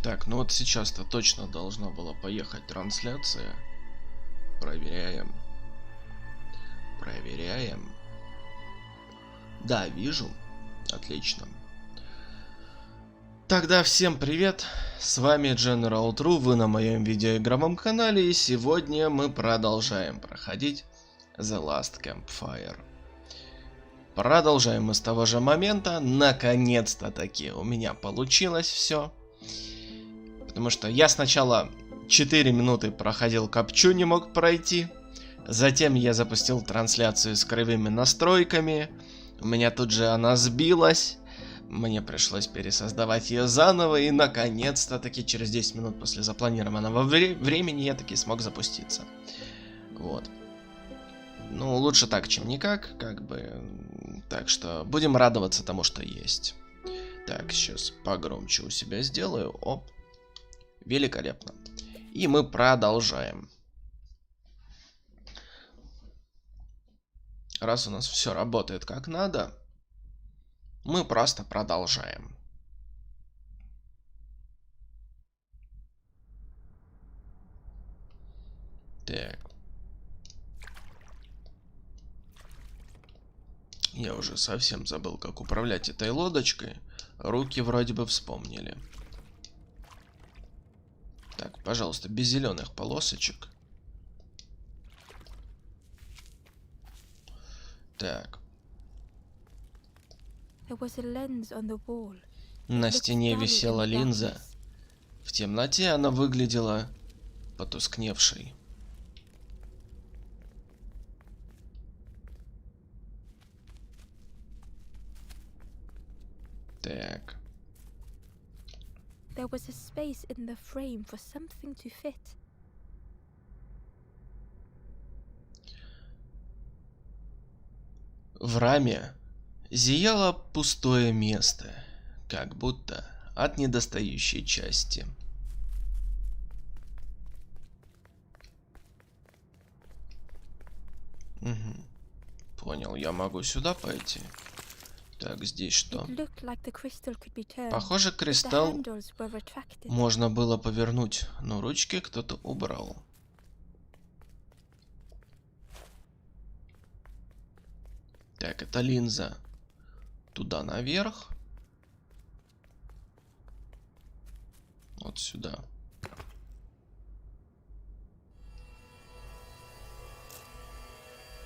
Так, ну вот сейчас-то точно должна была поехать трансляция. Проверяем. Проверяем. Да, вижу. Отлично. Тогда всем привет. С вами General True, вы на моем видеоигровом канале, и сегодня мы продолжаем проходить The Last Campfire. Продолжаем мы с того же момента. Наконец-то таки у меня получилось все. Потому что я сначала 4 минуты проходил капчу, не мог пройти. Затем я запустил трансляцию с кривыми настройками. У меня тут же она сбилась. Мне пришлось пересоздавать ее заново. И наконец-то таки через 10 минут после запланированного времени я таки смог запуститься. Вот. Ну, лучше так, чем никак, как бы. Так что будем радоваться тому, что есть. Так, сейчас погромче у себя сделаю. Оп. Великолепно. И мы продолжаем. Раз у нас все работает как надо, мы просто продолжаем. Так. Я уже совсем забыл, как управлять этой лодочкой. Руки вроде бы вспомнили. Так, пожалуйста, без зеленых полосочек. Так. На стене висела линза. В темноте она выглядела потускневшей. Так. There was a space in the frame for something to fit. В раме зияло пустое место, как будто от недостающей части. Угу. Понял, я могу сюда пойти. Так, здесь что? Похоже, кристалл можно было повернуть, но ручки кто-то убрал. Так, это линза. Туда наверх. Вот сюда.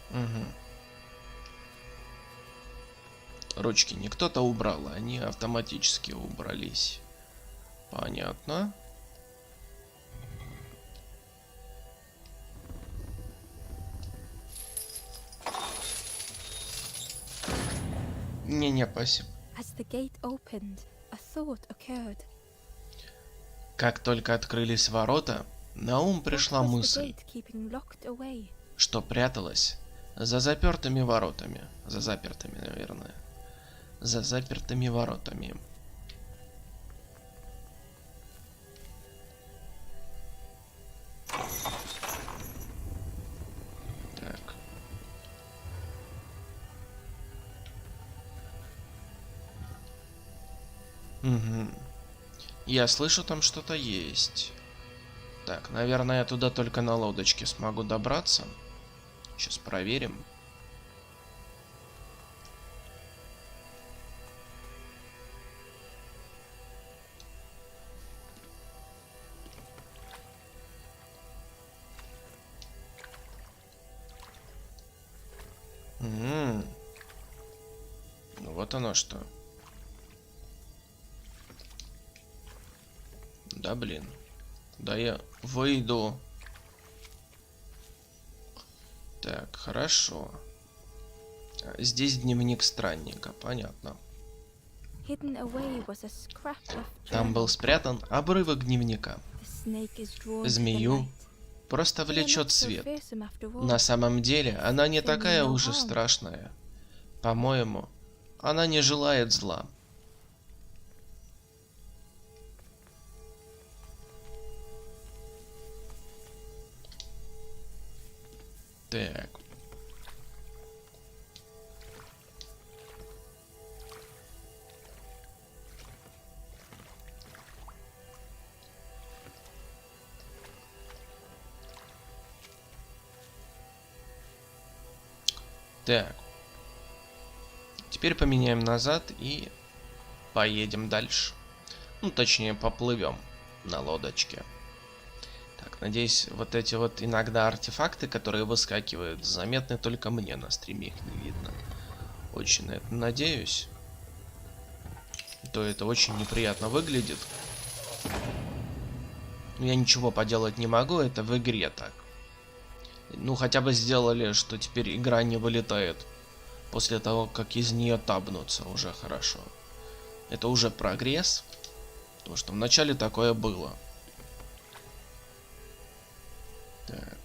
Угу. Ручки не кто-то убрал, они автоматически убрались. Понятно. Не-не, спасибо. Как только открылись ворота, на ум пришла мысль, что пряталась за запертыми воротами. За запертыми, наверное. За запертыми воротами. Так. Угу. Я слышу, там что-то есть. Так, наверное, я туда только на лодочке смогу добраться. Сейчас проверим. Ну вот оно что. Да блин. Да я выйду. Так, хорошо. Здесь дневник странника, понятно. Там был спрятан обрывок дневника. Змею просто влечет свет. На самом деле, она не такая уж и страшная. По-моему, она не желает зла. Так. Так. Теперь поменяем назад и поедем дальше. Ну, точнее, поплывем на лодочке. Так, надеюсь, вот эти вот иногда артефакты, которые выскакивают, заметны только мне, на стриме их не видно. Очень на это надеюсь. То это очень неприятно выглядит. Но я ничего поделать не могу, это в игре так. Ну, хотя бы сделали, что теперь игра не вылетает после того, как из нее табнуться, уже хорошо. Это уже прогресс, потому что вначале такое было. Так.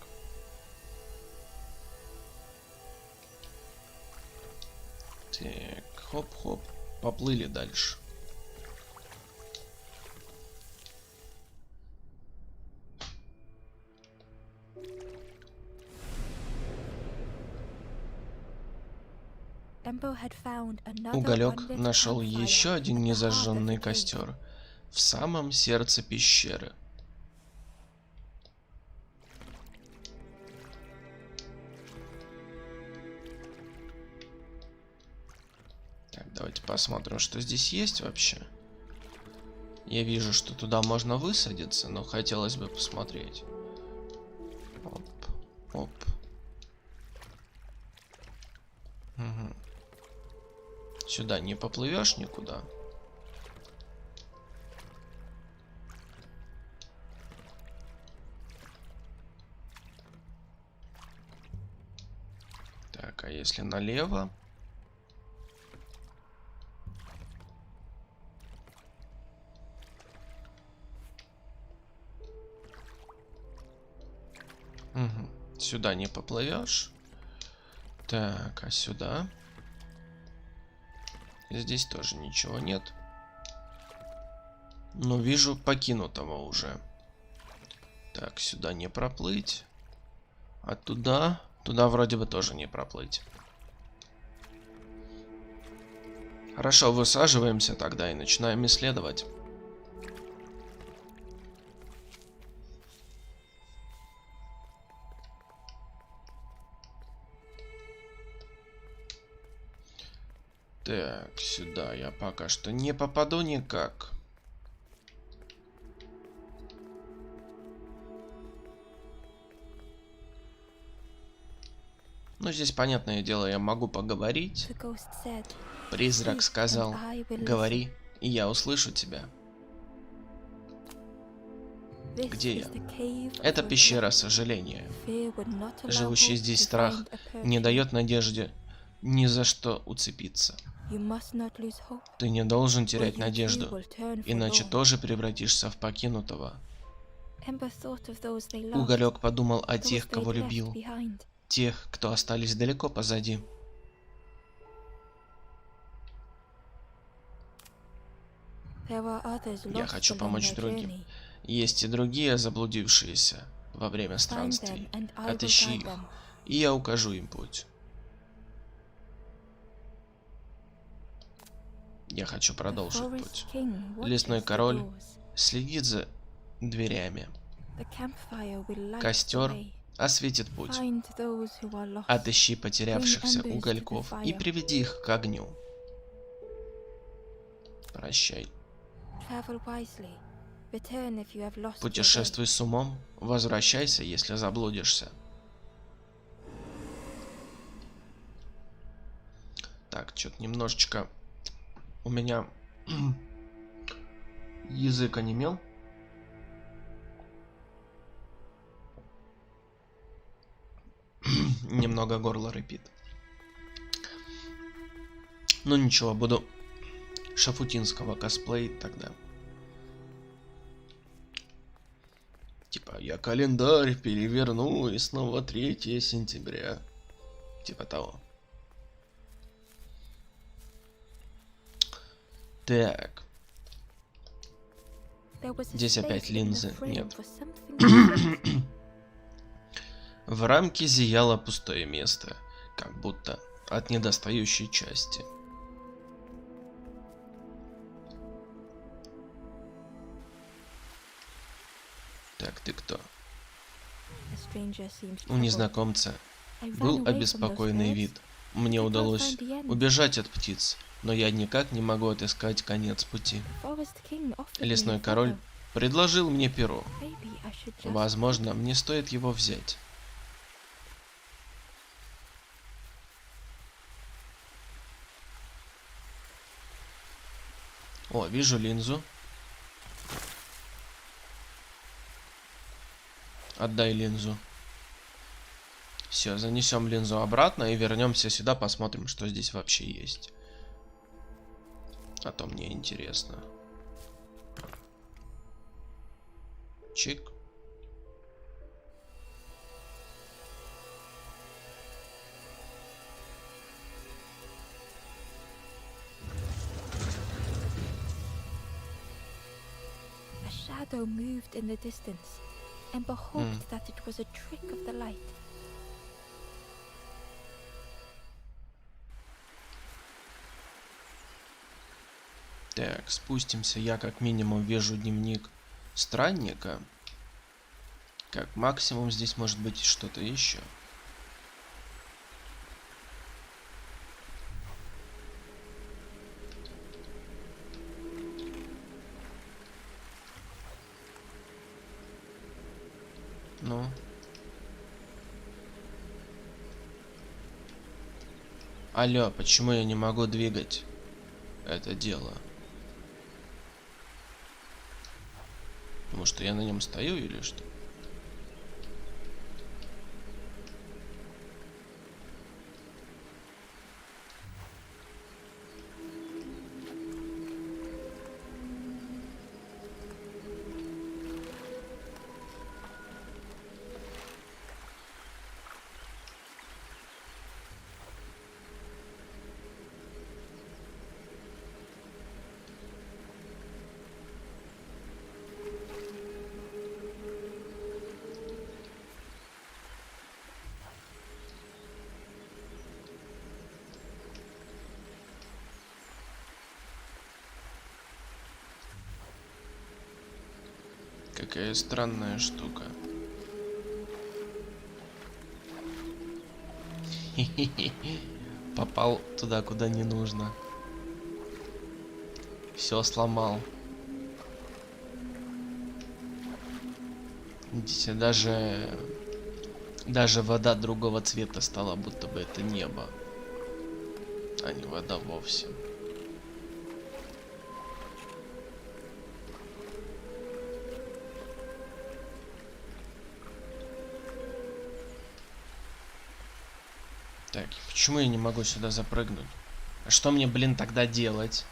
Так, хоп-хоп, поплыли дальше. Уголек нашел еще один незажженный костер в самом сердце пещеры. Так, давайте посмотрим, что здесь есть вообще. Я вижу, что туда можно высадиться, но хотелось бы посмотреть. Оп, оп. Угу. Сюда не поплывешь никуда. Так, а если налево? Угу. Сюда не поплывешь. Так, а сюда? Здесь тоже ничего нет. Но вижу покинутого уже. Так, сюда не проплыть. А туда? Туда вроде бы тоже не проплыть. Хорошо, высаживаемся тогда и начинаем исследовать. Так, сюда я пока что не попаду никак. Ну, здесь, понятное дело, я могу поговорить. Призрак сказал, говори, и я услышу тебя. Где я? Это пещера сожаления. Живущий здесь страх не дает надежде ни за что уцепиться. Ты не должен терять надежду, иначе тоже превратишься в покинутого. Уголек подумал о тех, кого любил, тех, кто остались далеко позади. Я хочу помочь другим. Есть и другие заблудившиеся во время странствий. Отыщи их, и я укажу им путь. Я хочу продолжить путь. Лесной король следит за дверями. Костер осветит путь. Отыщи потерявшихся угольков и приведи их к огню. Прощай. Путешествуй с умом, возвращайся, если заблудишься. Так, что-то немножечко у меня язык онемел. Немного горло рыпит. Ну ничего, буду шафутинского косплеить тогда. Типа, я календарь переверну, и снова 3 сентября. Типа того. Так. Здесь опять линзы. Нет. В рамке зияло пустое место, как будто от недостающей части. Так, ты кто? У незнакомца был обеспокоенный вид. мне I can't удалось find the end. убежать от птиц, но я никак не могу отыскать конец пути. Forest King offered me Лесной a король feather. предложил мне перо. Maybe I should just Возможно, мне стоит его взять. О, вижу линзу. Отдай линзу. Все, занесем линзу обратно и вернемся сюда, посмотрим, что здесь вообще есть. А то мне интересно. Чик. A shadow moved in the distance. Ember hoped that it was a trick of the light. Так, спустимся. Я как минимум вижу дневник странника. Как максимум здесь может быть что-то еще. Ну. Алло, почему я не могу двигать это дело? Потому что я на нем стою или что? Какая странная штука. Попал туда, куда не нужно. Все сломал. Видите, даже вода другого цвета стала, будто бы это небо, а не вода вовсе. Так, почему я не могу сюда запрыгнуть? А что мне, блин, тогда делать?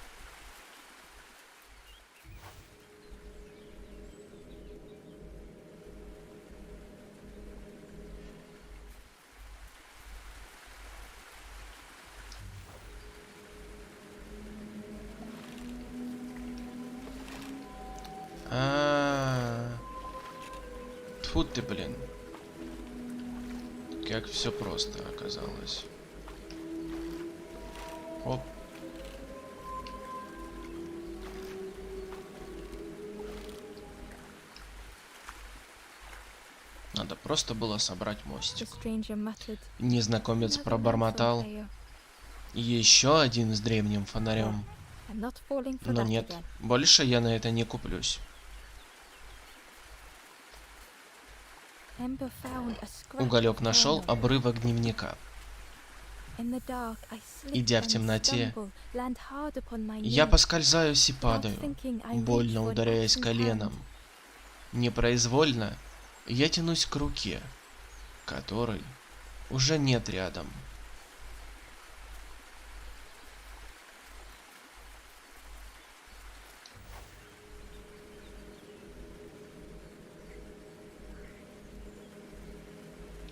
Тьфу ты, блин. Как все просто оказалось. Оп. Надо просто было собрать The мостик. stranger muttered. Незнакомец "Another пробормотал. lamp Еще один с древним фонарем. I'm not falling for Но that нет, again. больше я на это не куплюсь. Ember found a scrap Уголек of нашел journal. обрывок дневника. In the dark, I slip Идя в and темноте, stumble, land hard upon my я knee. поскользаюсь и Without падаю, thinking, I reach больно for an ударяясь absent коленом. hand. Непроизвольно я тянусь к руке, которой уже нет рядом.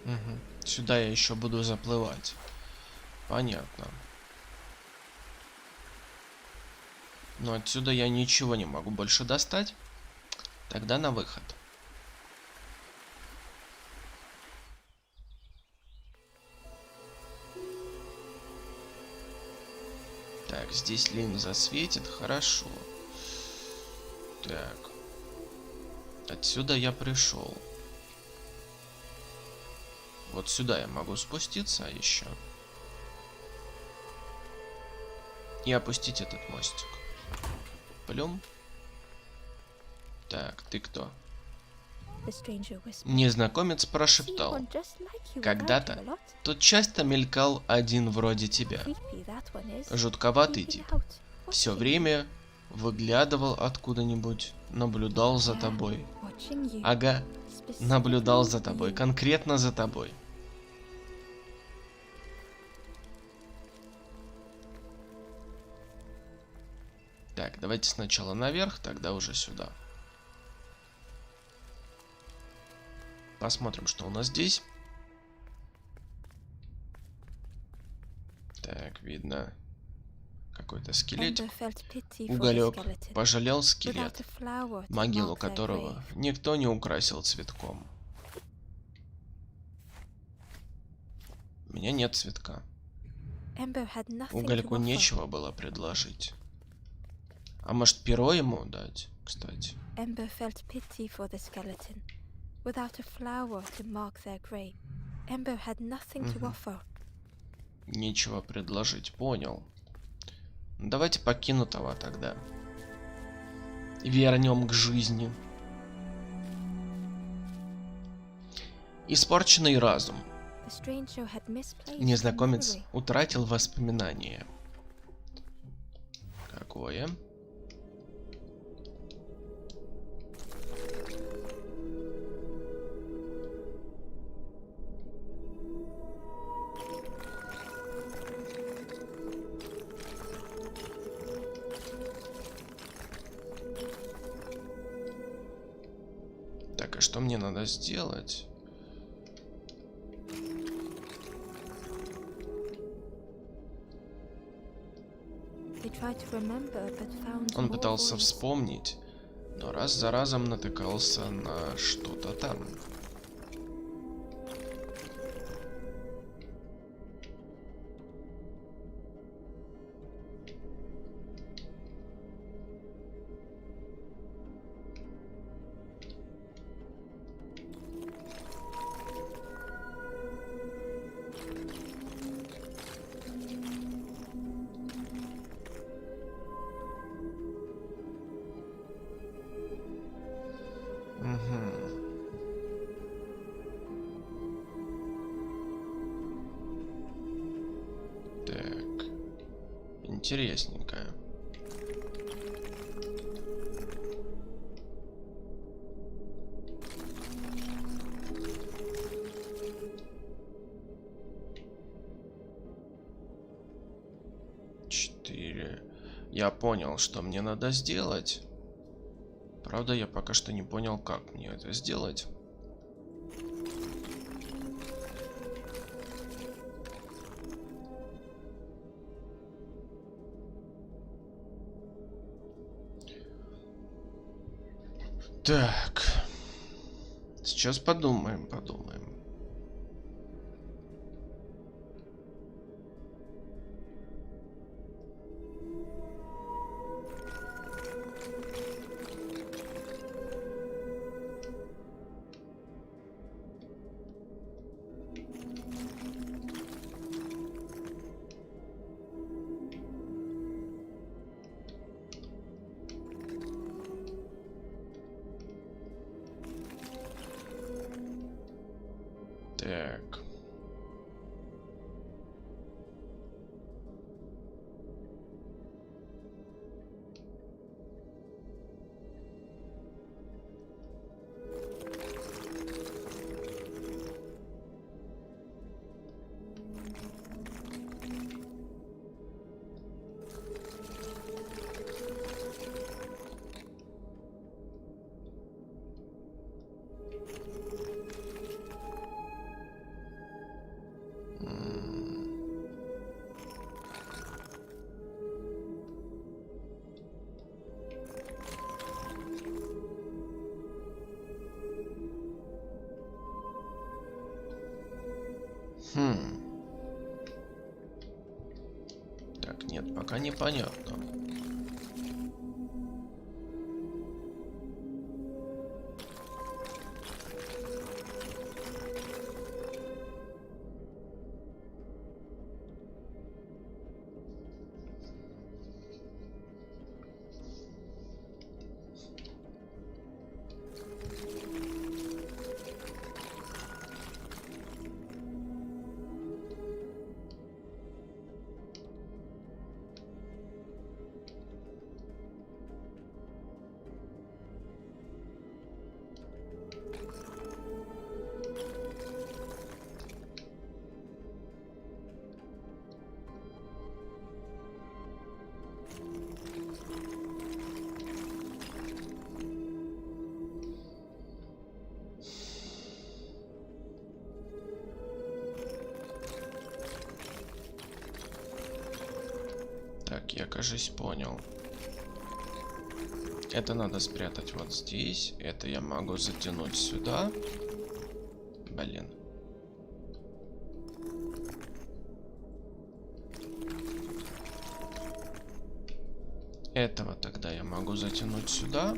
Угу. Сюда я еще буду заплывать. Понятно. Но отсюда я ничего не могу больше достать. Тогда на выход. Так, здесь линза светит, хорошо. Так. Отсюда я пришел. Вот сюда я могу спуститься еще. и опустить этот мостик. Плюм. Так, ты кто? The stranger whispered. Незнакомец See прошептал. one just like you without Когда-то him a lot. тут часто мелькал один вроде тебя. Creepy that one is. Жутковатый Peeping тип. out, Все watching время выглядывал откуда-нибудь, наблюдал за you. тобой. Yeah, watching you. Ага, Specifically наблюдал за тобой, you. конкретно за тобой. Так, давайте сначала наверх, тогда уже сюда. Посмотрим, что у нас здесь. Так, видно какой-то скелетик. Ember felt pity for the Уголек skeleton, пожалел without скелет, a flower to могилу mark their которого grave. никто не украсил цветком. У меня нет цветка. Ember had nothing to Угольку offer. нечего было предложить. А может, перо ему дать, кстати? Ember felt pity for the skeleton, without a flower to mark their grave. Ember had nothing to offer. Нечего предложить, понял. Давайте покинутого тогда. Вернем к жизни. Испорченный разум. The stranger had misplaced the Незнакомец memory. утратил воспоминания. Какое? Так, а что мне надо сделать? They tried to remember, but found Он more пытался voids. вспомнить, но раз за разом натыкался на что-то там. Так, интересненькое. Четыре. Я понял, что мне надо сделать. Правда, я пока что не понял, как мне это сделать. Так. Сейчас подумаем. Так. Так, нет, пока непонятно. Так, я, кажется, понял. Это надо спрятать вот здесь. Это я могу затянуть сюда. Блин. Этого тогда я могу затянуть сюда.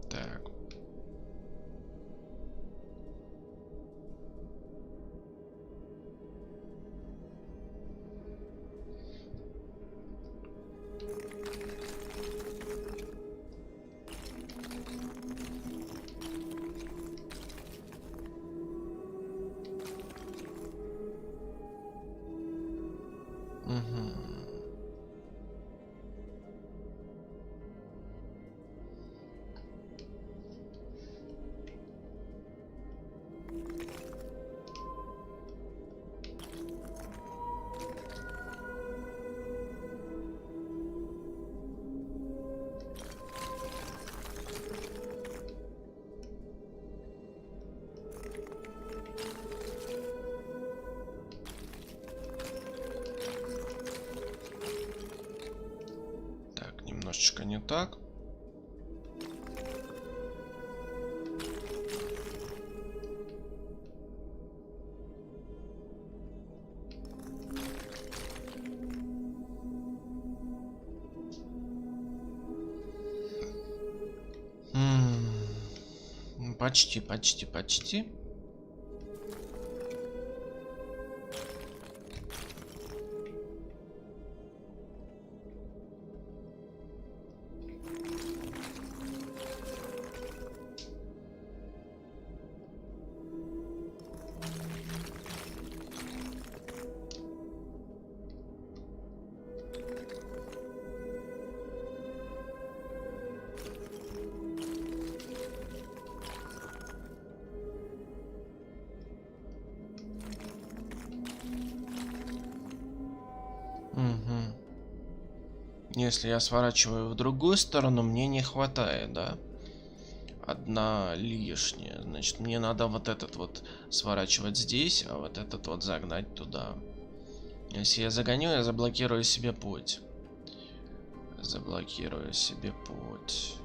Так. Немножечко не так. Почти, почти, почти. Если я сворачиваю в другую сторону, мне не хватает, да? Одна лишняя. Значит, мне надо вот этот вот сворачивать здесь, а вот этот вот загнать туда. Если я загоню, я заблокирую себе путь. Заблокирую себе путь.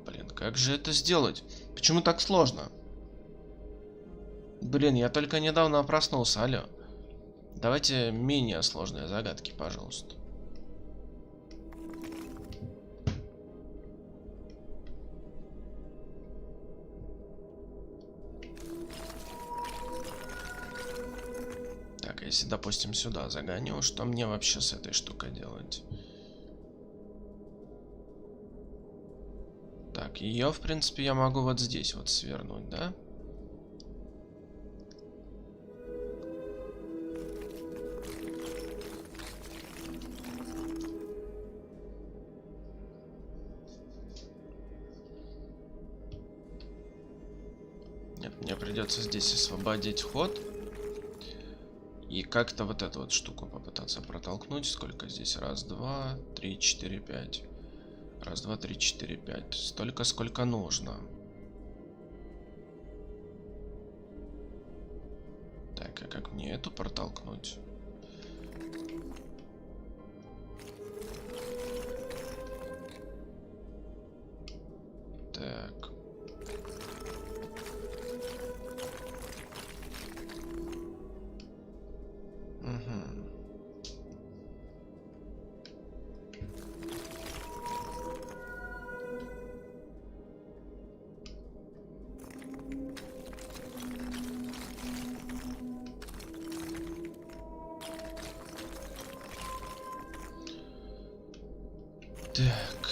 Блин, как же это сделать? Почему так сложно? Блин, я только недавно проснулся, алло. Давайте менее сложные загадки, пожалуйста. Так, если, допустим, сюда загоню, что мне вообще с этой штукой делать? Так, ее, в принципе, я могу вот здесь вот свернуть, да? Нет, мне придется здесь освободить ход. И как-то вот эту вот штуку попытаться протолкнуть. Сколько здесь? Раз, два, три, четыре, пять. Раз, два, три, четыре, пять. Столько, сколько нужно. Так, а как мне эту протолкнуть? Так. Так.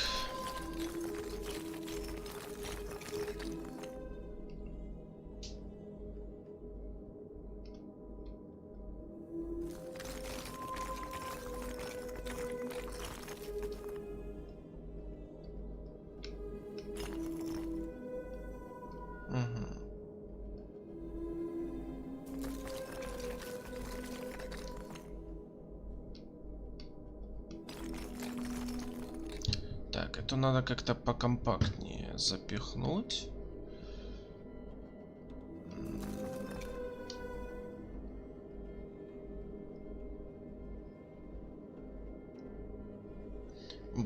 Так, это надо как-то покомпактнее запихнуть.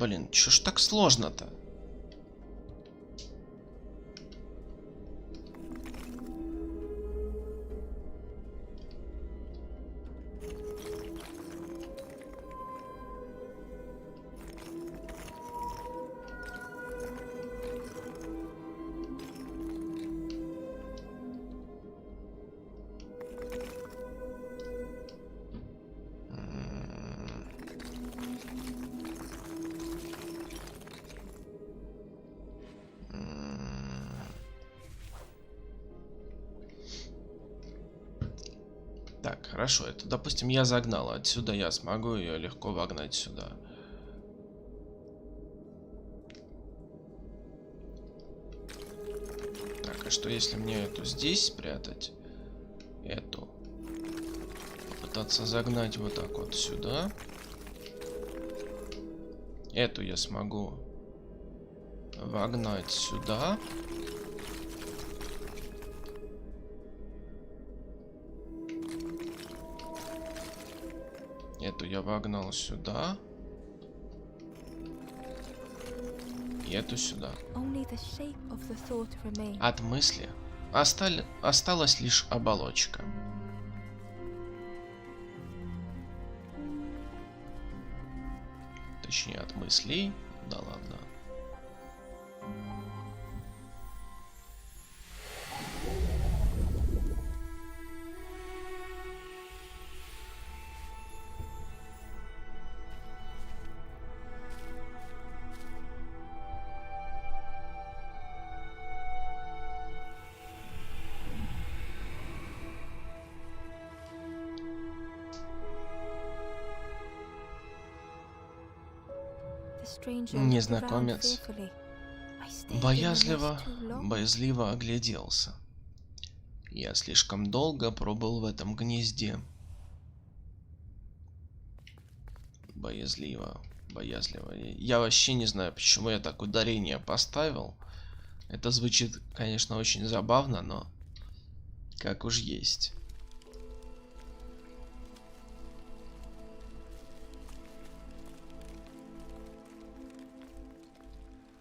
Блин, чё ж так сложно-то? Так, хорошо, это, допустим, я загнал. Отсюда я смогу ее легко вогнать сюда. Так, а что если мне эту здесь спрятать? Эту. Попытаться загнать вот так вот сюда. Эту я смогу вогнать сюда. Эту я вогнал сюда. И эту сюда. Only the shape of the thought remained. От мысли осталась лишь оболочка. Точнее, от мыслей. Да ладно. The stranger looked around Незнакомец fearfully. I stayed in the боязливо, nest too long. боязливо огляделся. Я слишком долго пробыл в этом гнезде. Боязливо, боязливо. Я вообще не знаю, почему я так ударение поставил. Это звучит, конечно, очень забавно, но как уж есть.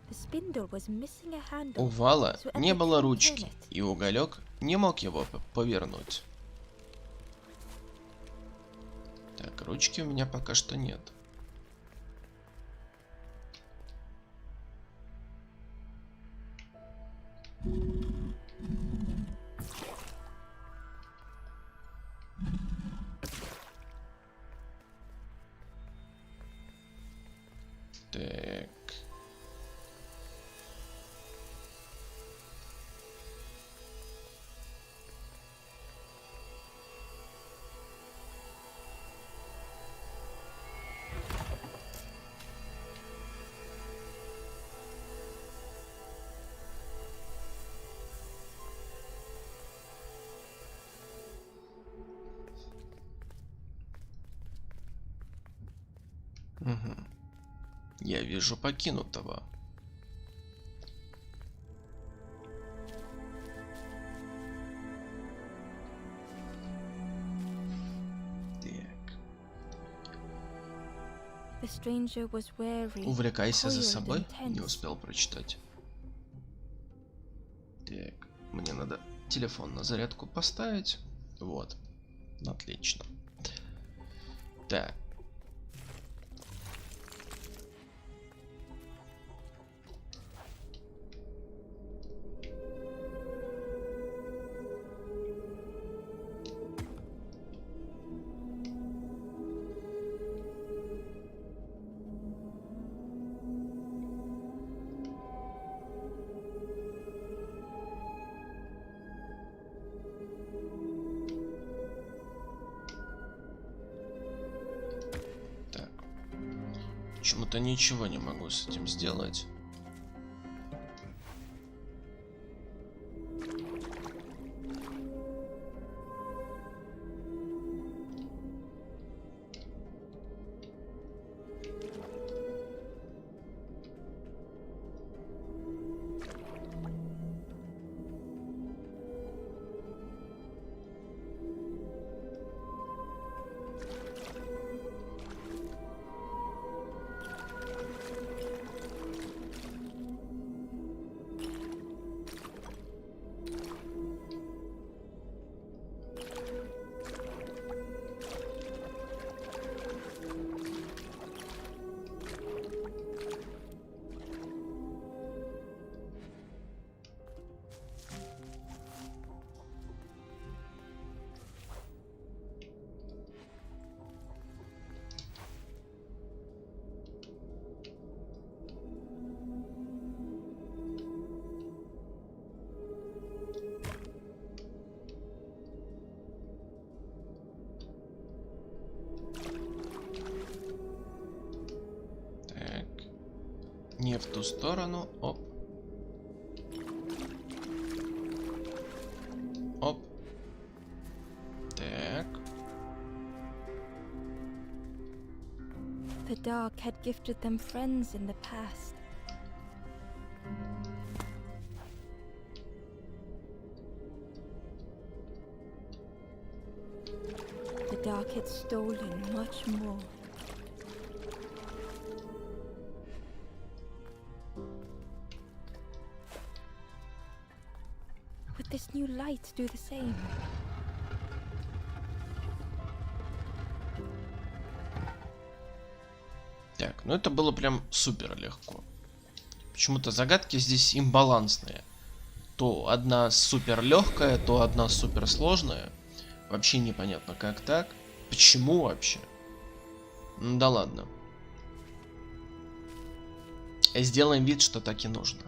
The spindle was missing a handle. У вала so не Ember было couldn't ручки, turn it. и уголек не мог его повернуть. Так, ручки у меня пока что нет. Так. Угу. Я вижу покинутого. Так. The stranger was wary, Увлекайся за coiled собой. and Не tense. успел прочитать. Так, мне надо телефон на зарядку поставить. Вот. Отлично. Так. Почему-то ничего не могу с этим сделать. Не в ту сторону. Оп. Оп. Так. The Dark had gifted them friends in the past. The Dark had stolen much more. Would this new light do the same? Так, ну это было прям супер легко. Почему-то загадки здесь имбалансные. То одна супер легкая, то одна супер сложная. Вообще непонятно, как так. Почему вообще? Ну да ладно. Сделаем вид, что так и нужно.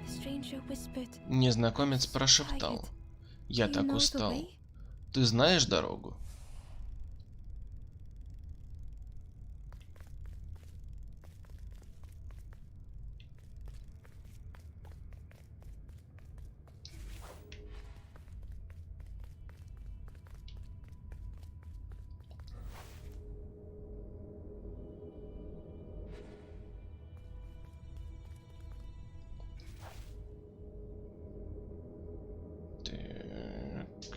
The stranger whispered, Незнакомец прошептал. Я "Do you так know the устал. way?" Ты знаешь дорогу? Так.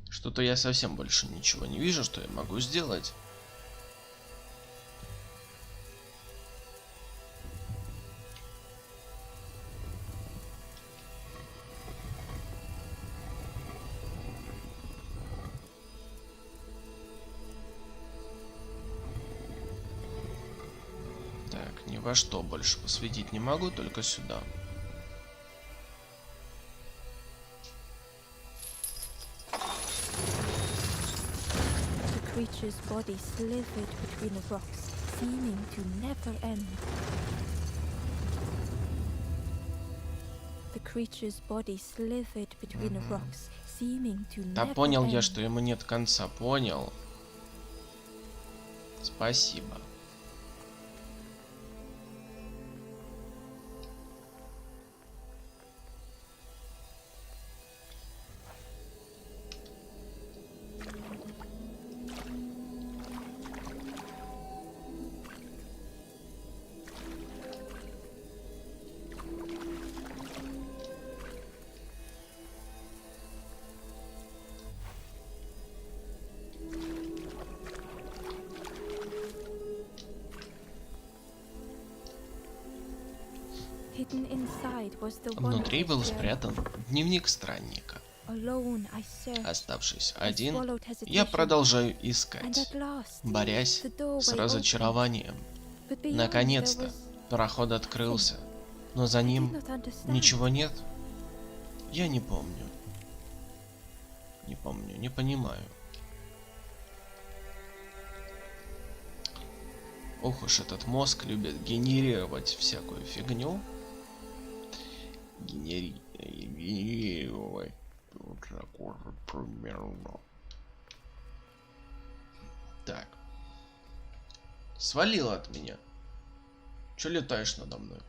Что-то я совсем больше ничего не вижу, что я могу сделать. Так, ни во что больше посветить не могу, только сюда. The creature's body slithered between the rocks, seeming to never end. The creature's body slithered between the rocks, seeming to Да never понял end. я, что ему нет конца, понял. Спасибо. Hidden inside was the Внутри был wondrous journal. спрятан дневник странника. Alone I searched, Оставшись I один, swallowed я hesitation, продолжаю and искать, at last, борясь the doorway с opened. разочарованием. But beyond Наконец-то there was проход открылся, но за I did ним not understand. ничего нет. Я не помню. Не помню, не понимаю. Ох уж этот мозг любит генерировать всякую фигню. Генерировать. Вот такое примерно. Так. Свалил от меня. Че летаешь надо мной?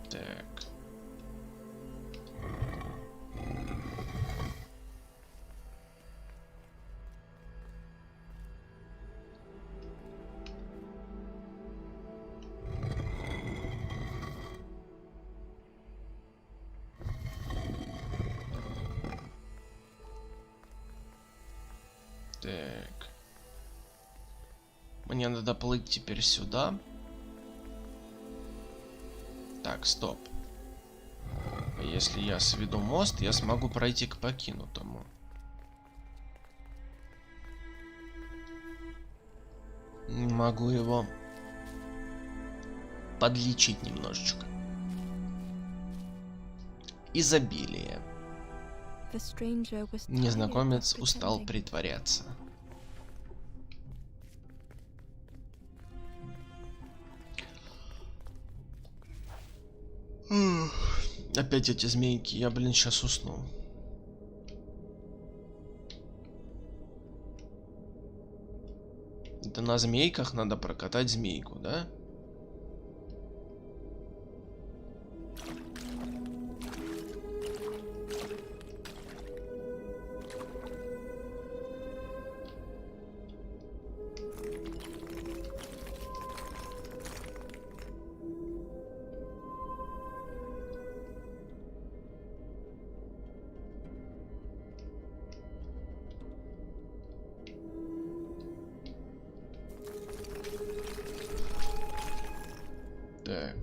Так. Так. Мне надо плыть теперь сюда. Так, стоп. Если я сведу мост, я смогу пройти к покинутому. Могу его подлечить немножечко. изобилие. The stranger was tired Незнакомец of устал pretending. притворяться. Опять эти змейки. Я, блин, сейчас усну. Это на змейках надо прокатать змейку, да? Так.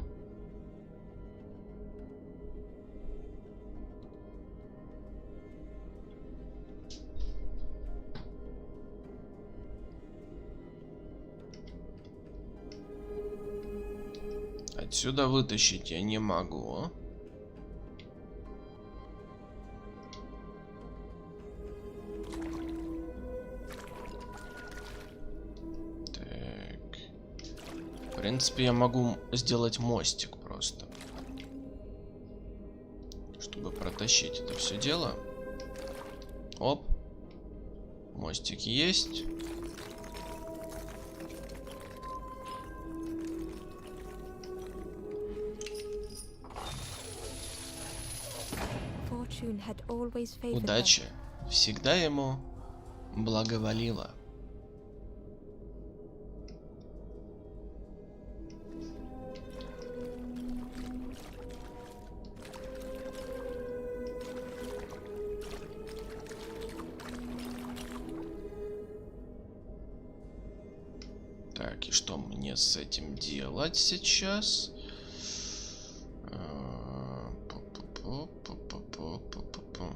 Отсюда вытащить я не могу. Так. В принципе, я могу сделать мостик просто, чтобы протащить это все дело. Оп. Мостик есть. Fortune had always favored them. Удача всегда ему благоволила. Так, и что мне с этим делать сейчас? Пу-пу-пу-пу-пу-пу-пу-пу.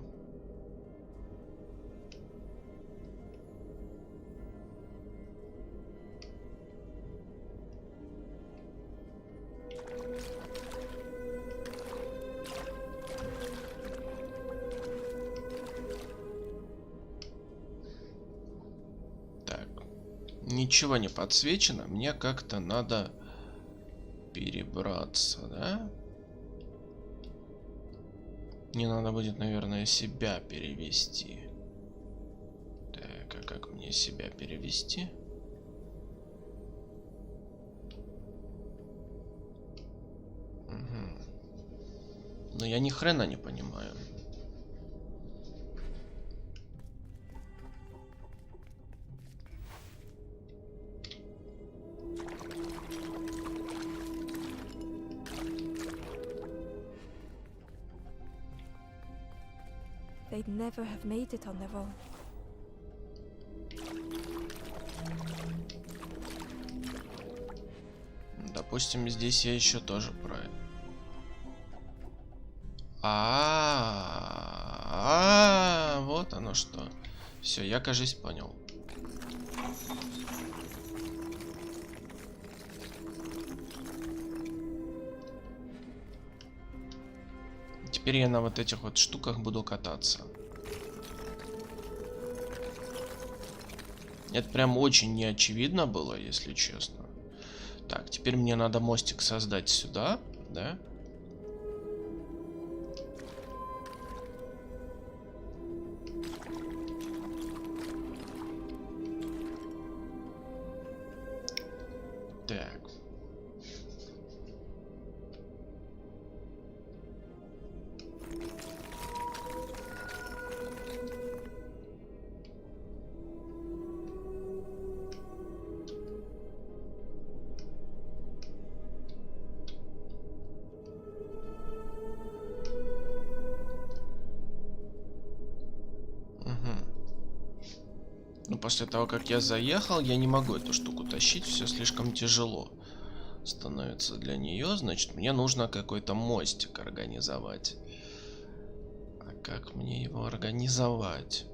Так, ничего не подсвечено, мне как-то надо перебраться, да? Мне надо будет, наверное, себя перевести. Так, а как мне себя перевести? Угу. Но я ни хрена не понимаю. They'd never have made it on their own. Допустим, здесь я еще тоже правильно. Вот оно что. Все, я, кажется, понял. Теперь я на вот этих вот штуках буду кататься. Это прям очень неочевидно было, если честно. Так, теперь мне надо мостик создать сюда, да? Так. Но после того, как я заехал, я не могу эту штуку тащить, все слишком тяжело становится для нее. Значит, мне нужно какой-то мостик организовать. А как мне его организовать?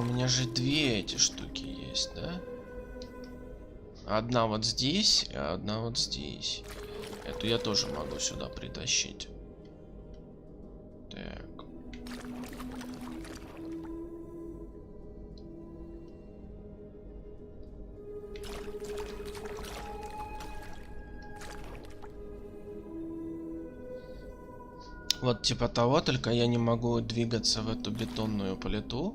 меня же две эти штуки есть, да? Одна вот здесь, а одна вот здесь. Эту я тоже могу сюда притащить. Так. Вот типа того, только я не могу двигаться в эту бетонную плиту.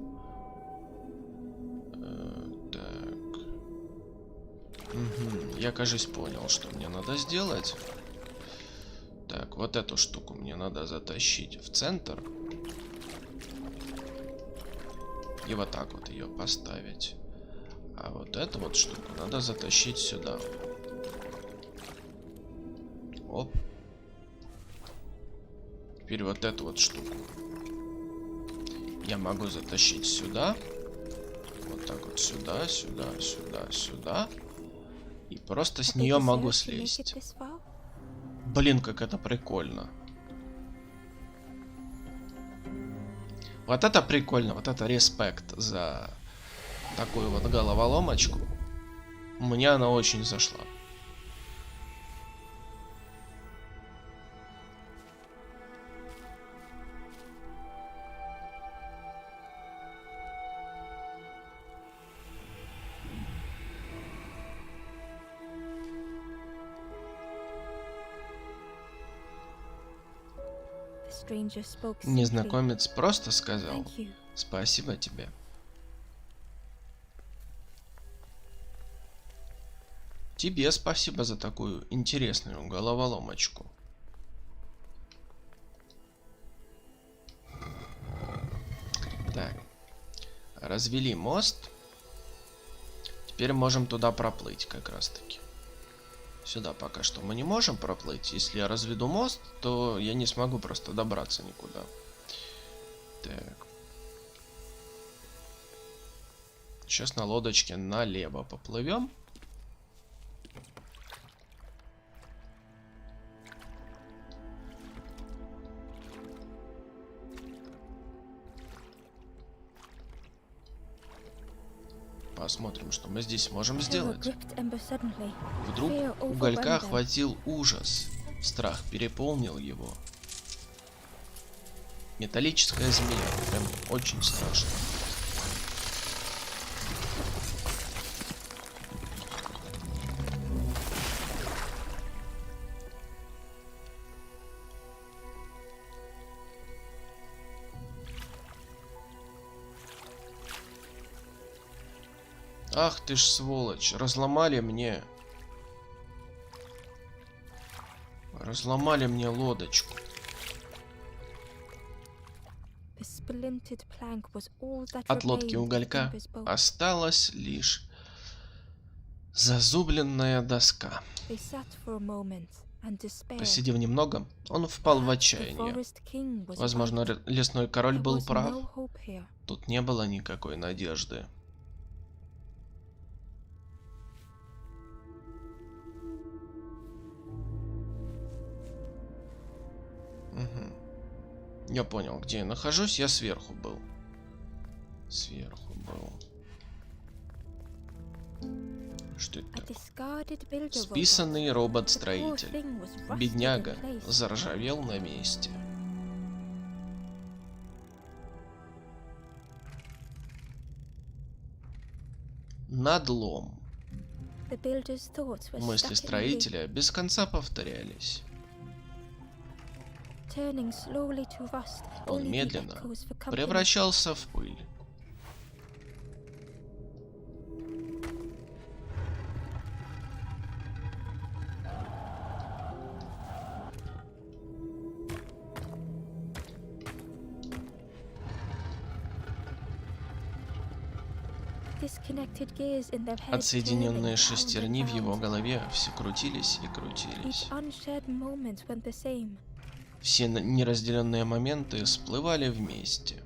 Так. Угу. Я, кажется, понял, что мне надо сделать. Так, вот эту штуку мне надо затащить в центр. И вот так вот ее поставить. А вот эту вот штуку надо затащить сюда. Оп. Теперь вот эту вот штуку я могу затащить сюда. Вот так вот сюда, сюда, сюда, сюда. И просто с нее могу слезть. Блин, как это прикольно. Вот это прикольно. Вот это респект за такую вот головоломочку. Мне она очень зашла. Незнакомец просто сказал: «Спасибо тебе». Тебе спасибо за такую интересную головоломочку. Так. Развели мост. Теперь можем туда проплыть как раз таки. Сюда пока что мы не можем проплыть. Если я разведу мост, то я не смогу просто добраться никуда. Так. Сейчас на лодочке налево поплывем. Посмотрим, что мы здесь можем сделать. Вдруг уголька охватил ужас. Страх переполнил его. Металлическая змея. Прям очень страшно. Ах ты ж сволочь, разломали мне лодочку. От лодки уголька осталась лишь зазубренная доска. Посидев немного, он впал в отчаяние. Возможно, лесной король был прав. Тут не было никакой надежды. Я понял, где я нахожусь. Я сверху был. Что это такое? Списанный робот-строитель. Бедняга заржавел на месте. Надлом. Мысли строителя без конца повторялись. Он медленно превращался в пыль. Отсоединенные шестерни в его голове все крутились и крутились. Все неразделенные моменты всплывали вместе.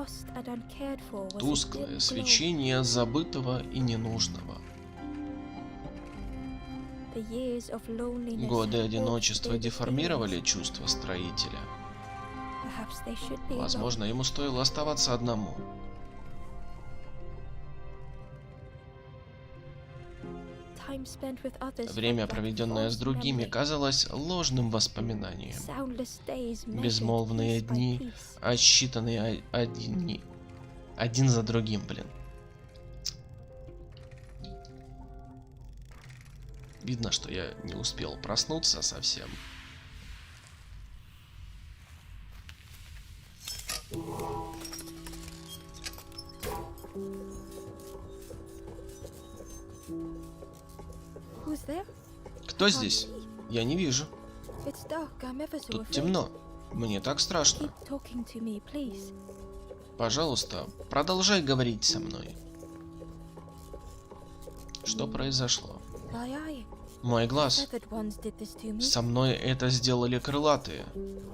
lost and uncared for was a Тусклое dim glow. свечение забытого и ненужного. The years of loneliness Годы had одиночества altered his деформировали feelings. чувства строителя. Perhaps they should be alone. Возможно, ему стоило оставаться одному. Time spent with others Время, felt like проведенное с false другими, memory. казалось ложным воспоминанием. Soundless days measured Безмолвные piece by дни, piece. отсчитанные один за другим, блин. Видно, что я не успел проснуться совсем. Who's there? Кто здесь? Я не вижу. It's dark. I'm ever so Тут afraid. темно. Мне так страшно. Keep talking to me, please. Пожалуйста, продолжай говорить со мной. Что произошло? My eye. Мой глаз. Feathered ones did this to me. Со мной это сделали крылатые.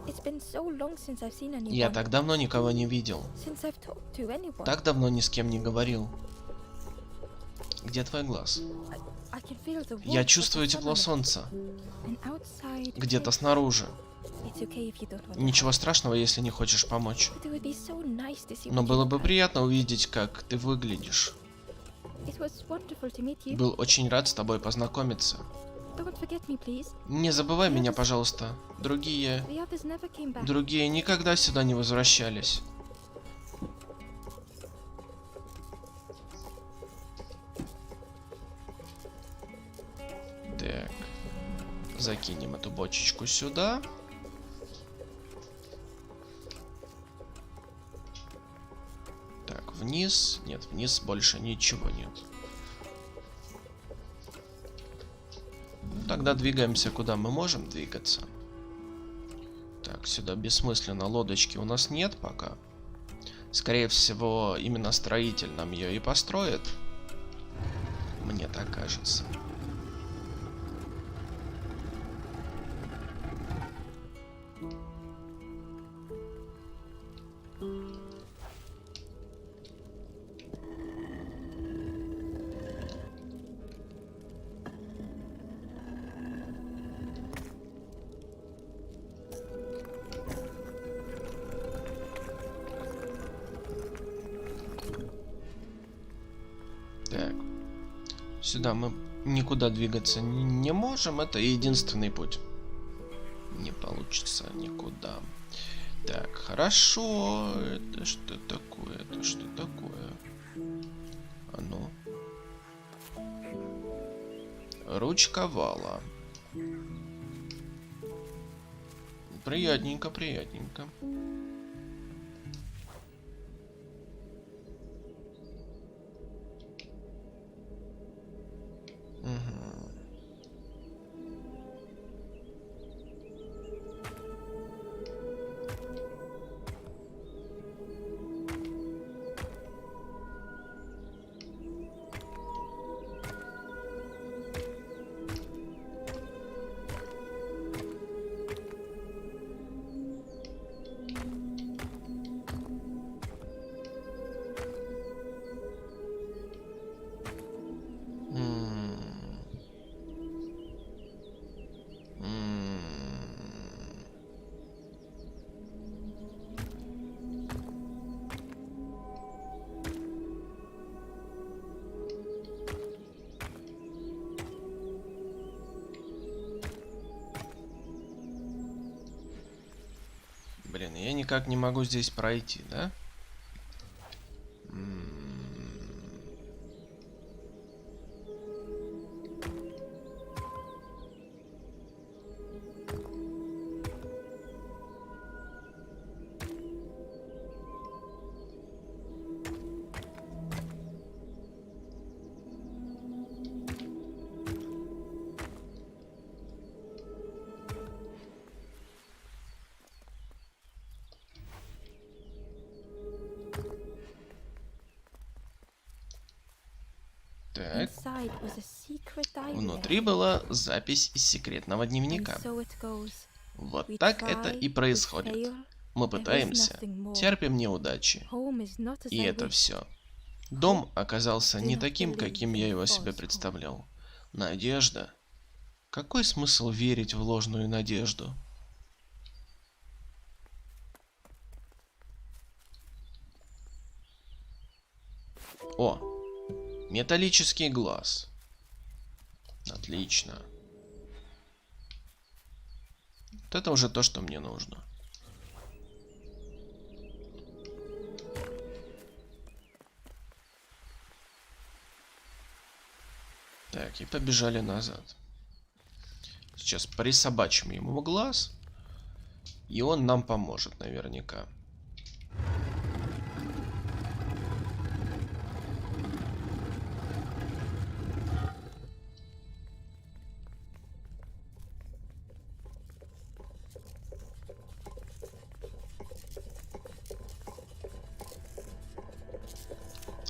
It's been so long since I've seen anyone. Я так давно никого не видел. Since I've talked to anyone. Так давно ни с кем не говорил. Где твой глаз? I can feel the Я warmth of чувствую the тепло sun on it. солнца. And outside, Где-то снаружи. it's okay if you don't want to. Ничего страшного, если не хочешь помочь. But it would be so nice to see Но what you было look бы like. приятно увидеть, как ты выглядишь. It was wonderful to meet you. Был очень рад с тобой познакомиться. Don't forget me, please. Не забывай меня, пожалуйста. The others never came back. Другие никогда сюда не возвращались. Так. Закинем эту бочечку сюда. Так, вниз. Нет, вниз больше ничего нет. Тогда двигаемся, куда мы можем двигаться. Так, сюда бессмысленно. Лодочки у нас нет пока. Скорее всего, именно строитель нам ее и построит. Мне так кажется. Так. Сюда мы никуда двигаться не можем. Это единственный путь. Не получится никуда. Так, хорошо. Это что такое? Это что такое? А ну. Ручка вала. Приятненько, приятненько. Блин, я никак не могу здесь пройти, да? Так. Inside was a secret diary. Внутри была запись из секретного дневника. And so it goes. Вот We так try, это и we происходит. fail, Мы пытаемся, терпим неудачи. И это все. Дом оказался не таким, каким я его себе представлял. Надежда. Какой смысл верить в ложную надежду? О, металлический глаз. Отлично. Вот это уже то, что мне нужно. Так, и побежали назад. Сейчас присобачим ему глаз. И он нам поможет наверняка.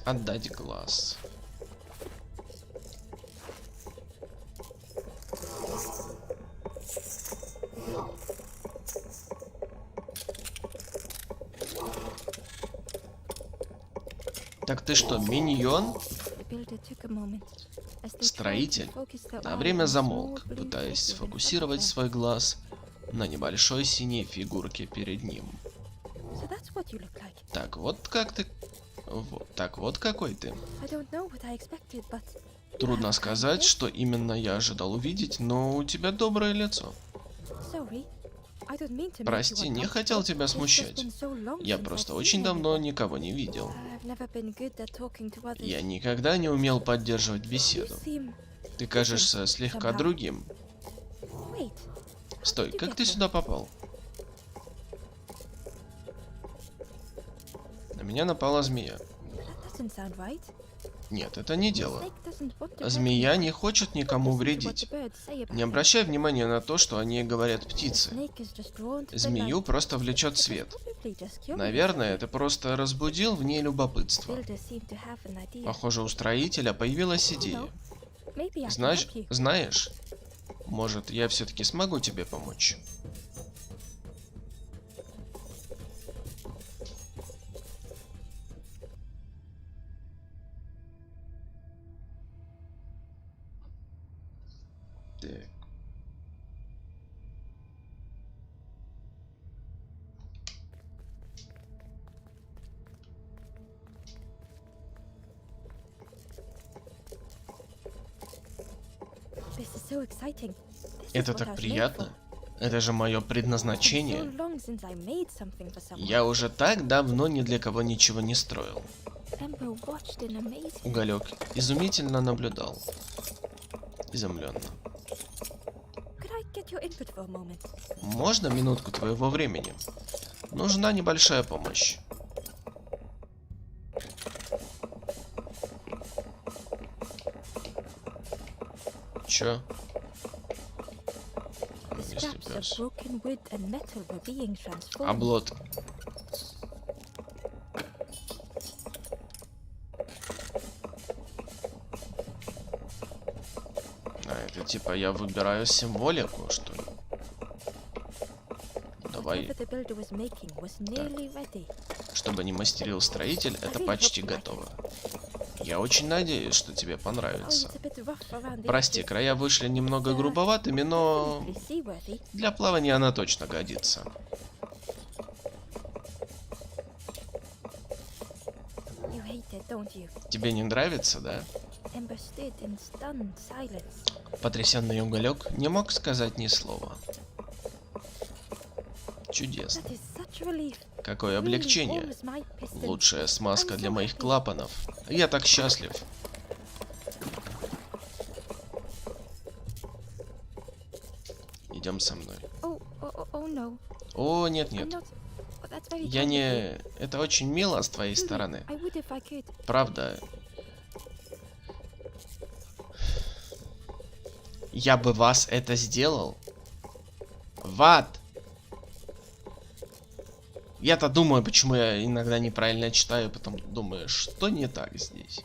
Отдать глаз. Так ты что, миньон? Строитель на время замолк, пытаясь сфокусировать свой глаз на небольшой синей фигурке перед ним. Так вот как ты... Так вот какой ты. Трудно сказать, что именно я ожидал увидеть, но у тебя доброе лицо. Прости, не хотел тебя смущать. Я просто очень давно никого не видел. Я никогда не умел поддерживать беседу. Ты кажешься слегка другим. Стой, как ты сюда попал? На меня напала змея. Нет, это не дело. Змея не хочет никому вредить. Не обращай внимания на то, что о ней говорят птицы. Змею просто влечет свет. Наверное, ты просто разбудил в ней любопытство. Похоже, у строителя появилась идея. Знаешь, может, я все-таки смогу тебе помочь? Так. Это так приятно. Это же мое предназначение. Я уже так давно ни для кого ничего не строил. Уголек изумительно наблюдал. Изумленно. Можно минутку твоего времени? Нужна небольшая помощь. Чё? Если пёс. Облот. Это типа я выбираю символику, что ли? Давай. Так. Чтобы не мастерил строитель, это почти готово. Я очень надеюсь, что тебе понравится. Прости, края вышли немного грубоватыми, но для плавания она точно годится. Тебе не нравится, да? Потрясенный уголек не мог сказать ни слова. Чудесно. Какое облегчение. Лучшая смазка для моих клапанов. Я так счастлив. Идем со мной. О, нет, нет. Я не... Это очень мило с твоей стороны. Правда. Я бы вас это сделал. В ад. Я-то думаю, почему я иногда неправильно читаю, потом думаю, что не так здесь.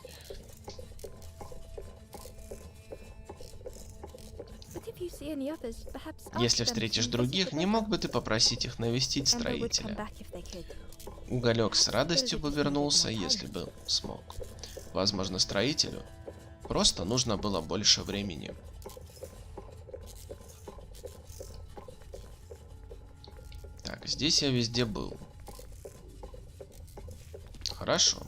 If you see any others, perhaps ask Если them to встретишь visit других, the не river. мог бы ты попросить их навестить Ember would come строителя? back if they could. Уголек с радостью Builders бы needed вернулся, more time. если бы смог. Возможно, строителю просто нужно было больше времени. Так, здесь я везде был. Хорошо.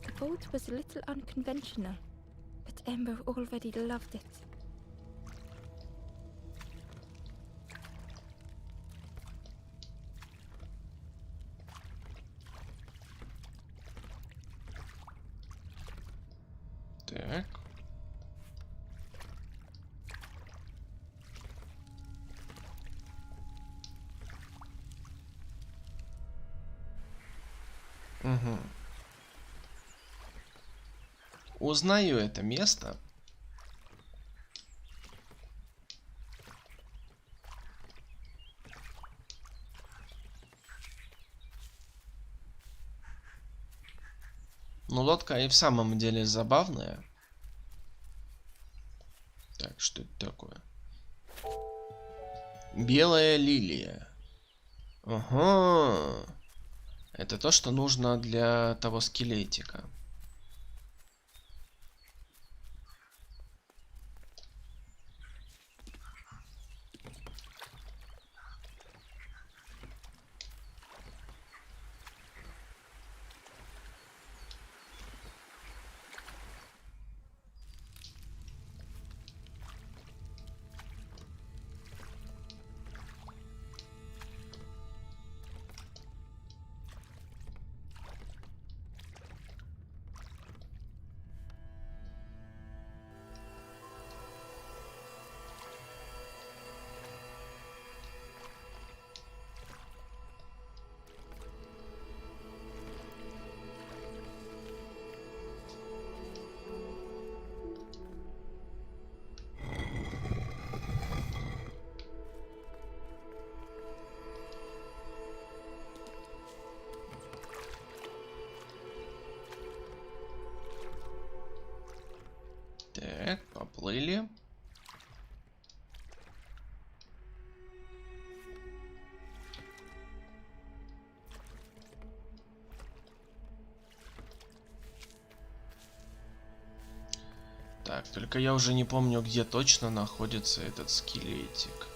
The boat was a little unconventional, but Ember already loved it. Так. Угу. Узнаю это место. Ну, лодка и в самом деле забавная. Так, что это такое? Белая лилия. Ага. Это то, что нужно для того скелетика. Так, поплыли. Так, только я уже не помню, где точно находится этот скелетик.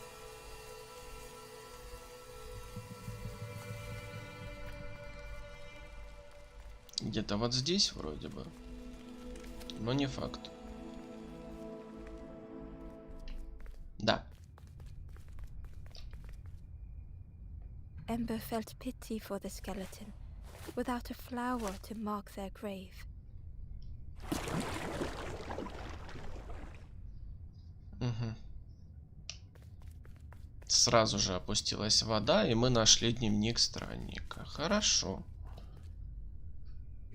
Где-то вот здесь вроде бы. Но не факт. Да. Ember felt pity for the skeleton, without a flower to mark their grave. Угу. Сразу же опустилась вода, и мы нашли дневник странника. Хорошо.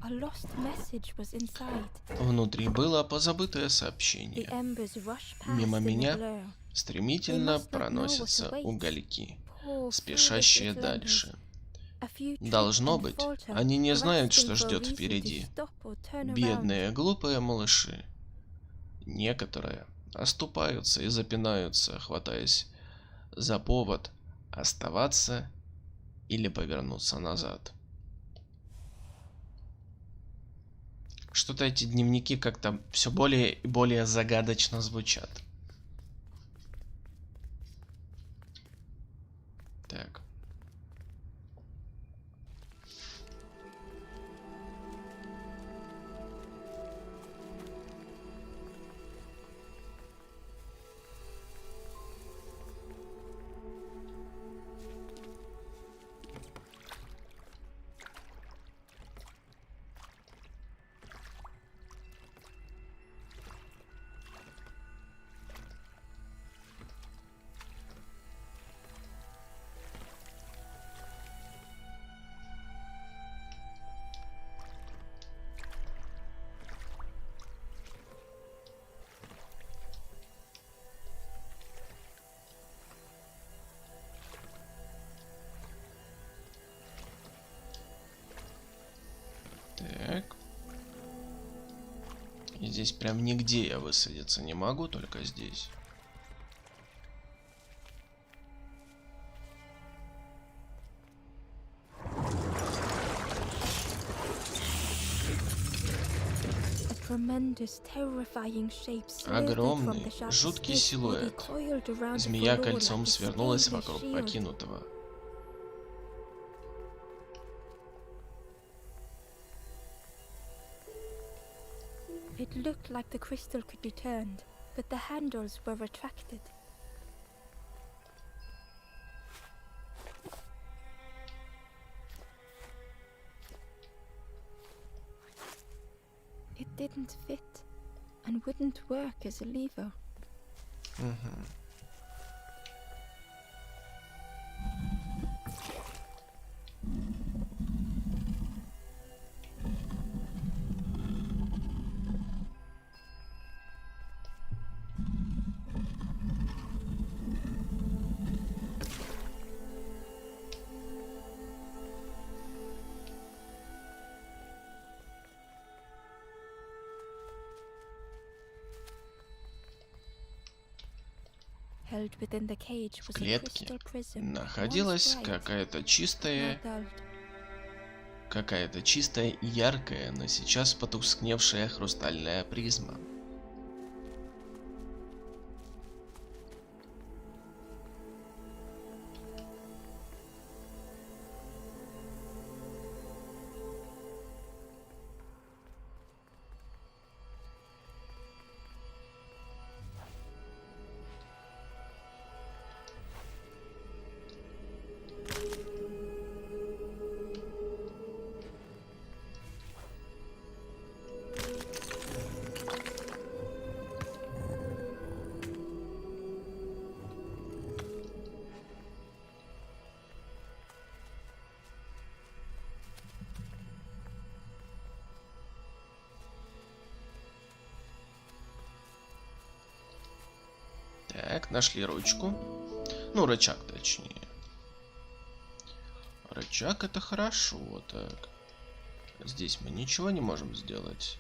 A lost message was inside. Внутри было позабытое The сообщение. embers rush past Мимо in the меня blur. стремительно They must not know what проносятся awaits. угольки, Poor, спешащие foolish little дальше. embers. A few trip Должно and быть, falter, они не знают, grasping что for a ждет reason to впереди. stop or turn around. Бедные, глупые малыши. Некоторые оступаются и запинаются, хватаясь за повод оставаться или повернуться назад. Что-то эти дневники как-то все более и более загадочно звучат. Так. здесь прям нигде я высадиться не могу, только здесь. Огромный, жуткий силуэт. Змея кольцом свернулась вокруг покинутого. It looked like the crystal could be turned, but the handles were retracted. It didn't fit and wouldn't work as a lever. В клетке находилась какая-то чистая и яркая, но сейчас потускневшая хрустальная призма. Так, нашли ручку. Ну, рычаг, точнее. Рычаг — это хорошо. Так. Здесь мы ничего не можем сделать.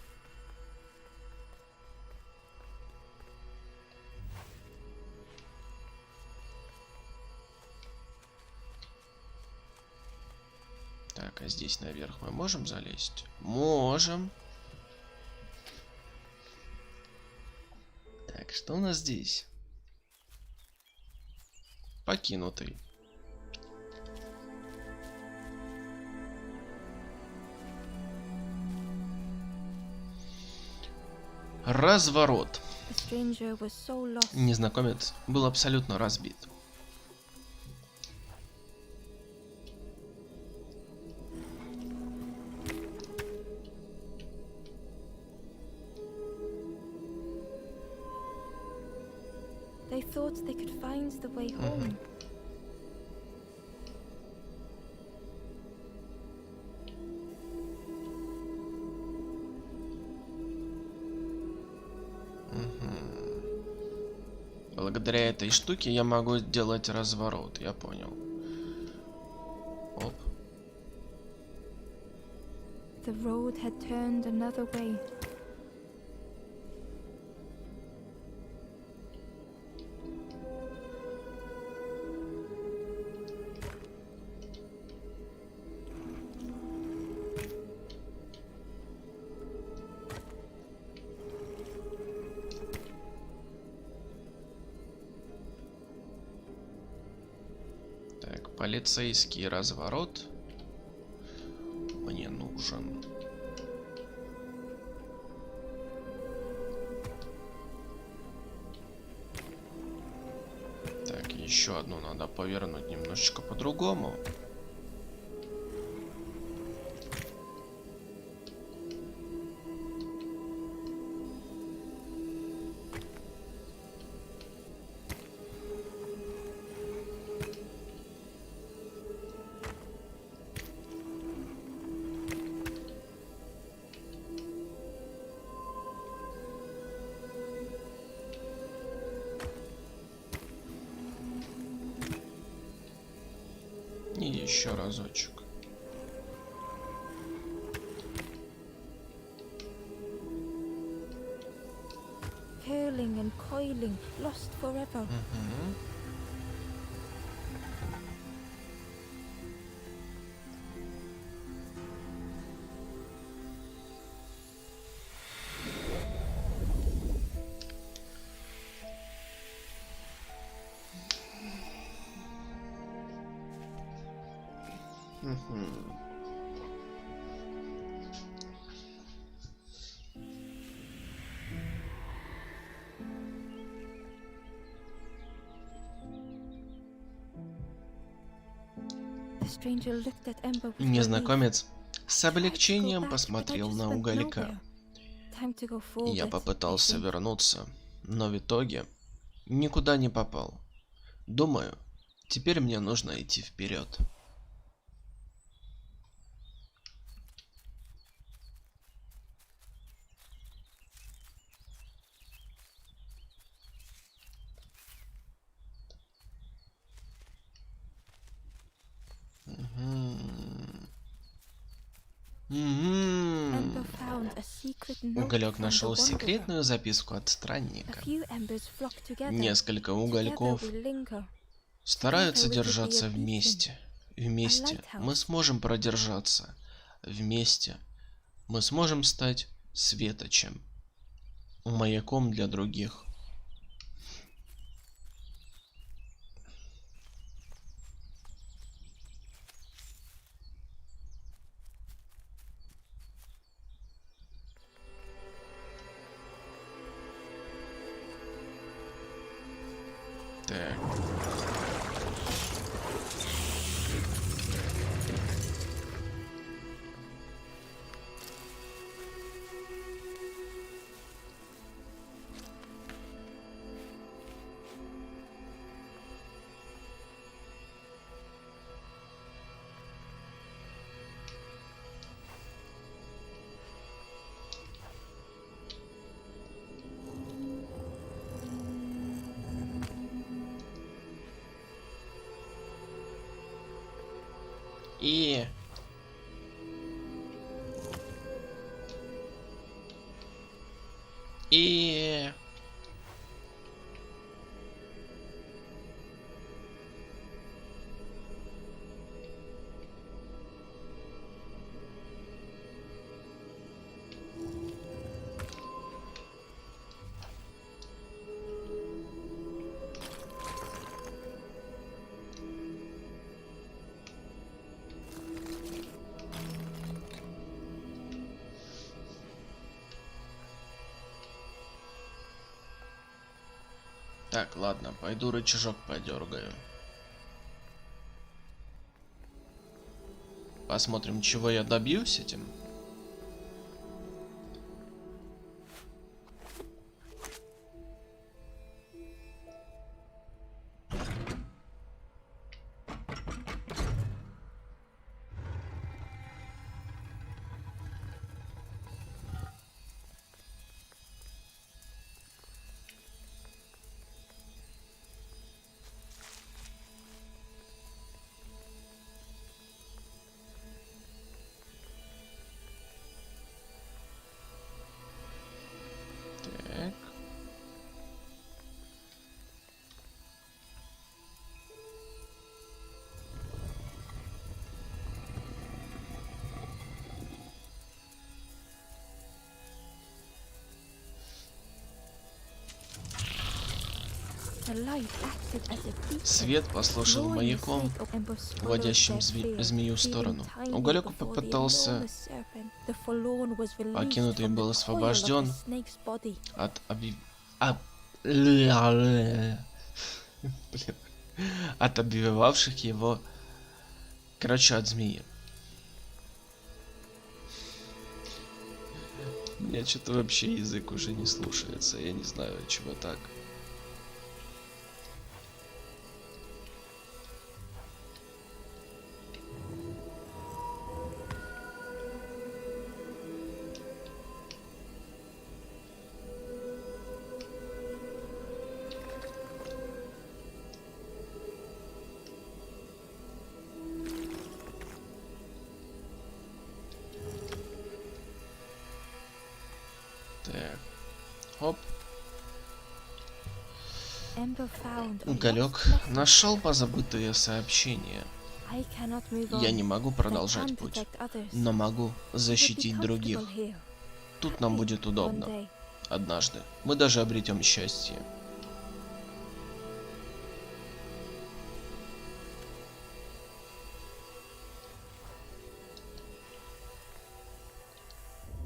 Так, а здесь наверх мы можем залезть? Можем. Так, что у нас здесь? Покинутый. Разворот. Незнакомец был абсолютно разбит. They thought they could find the way home. Благодаря этой штуке я могу делать разворот, я понял. Оп. The road had turned another way. Полицейский разворот мне нужен. Так, еще одну надо повернуть немножечко по-другому. И еще разочек. coiling and coiling, lost forever. Мгм. Мгм. The stranger looked at Ember with relief. Незнакомец с I tried to go облегчением back, but I посмотрел just на went уголька. nowhere. Time to go Я forward, I попытался think. вернуться, но в итоге никуда не попал. Думаю, теперь мне нужно идти вперед. Ember found a secret note Уголек from the нашел wanderer. секретную записку от A странника. few embers flock together. Несколько Together угольков we linger. стараются Together we could be a держаться beacon. вместе. Вместе мы lighthouse. сможем продержаться. Вместе мы сможем стать светочем. Маяком для других. Так. И... И... Так, ладно, пойду рычажок подергаю. Посмотрим, чего я добьюсь этим. Так. The light acted as a beacon. Свет послужил Drawing the маяком, snake of Ember swallowed вводящим their fear, змею в feeling сторону. tiny Уголек before the попытался... enormous serpent. The forlorn was released Покинутый from the был coil of освобожден the snake's body. от Блин. От обвивавших его... Короче, от змеи. У меня что-то вообще язык уже не слушается. Я не знаю, чего так. Так. Хоп. Ember found a Уголек lost message. нашел позабытые сообщения. I cannot move on, Я не могу but продолжать can путь, protect others. но могу Would be защитить других. comfortable here. Тут нам Happy будет one удобно. day. Однажды мы даже обретем счастье.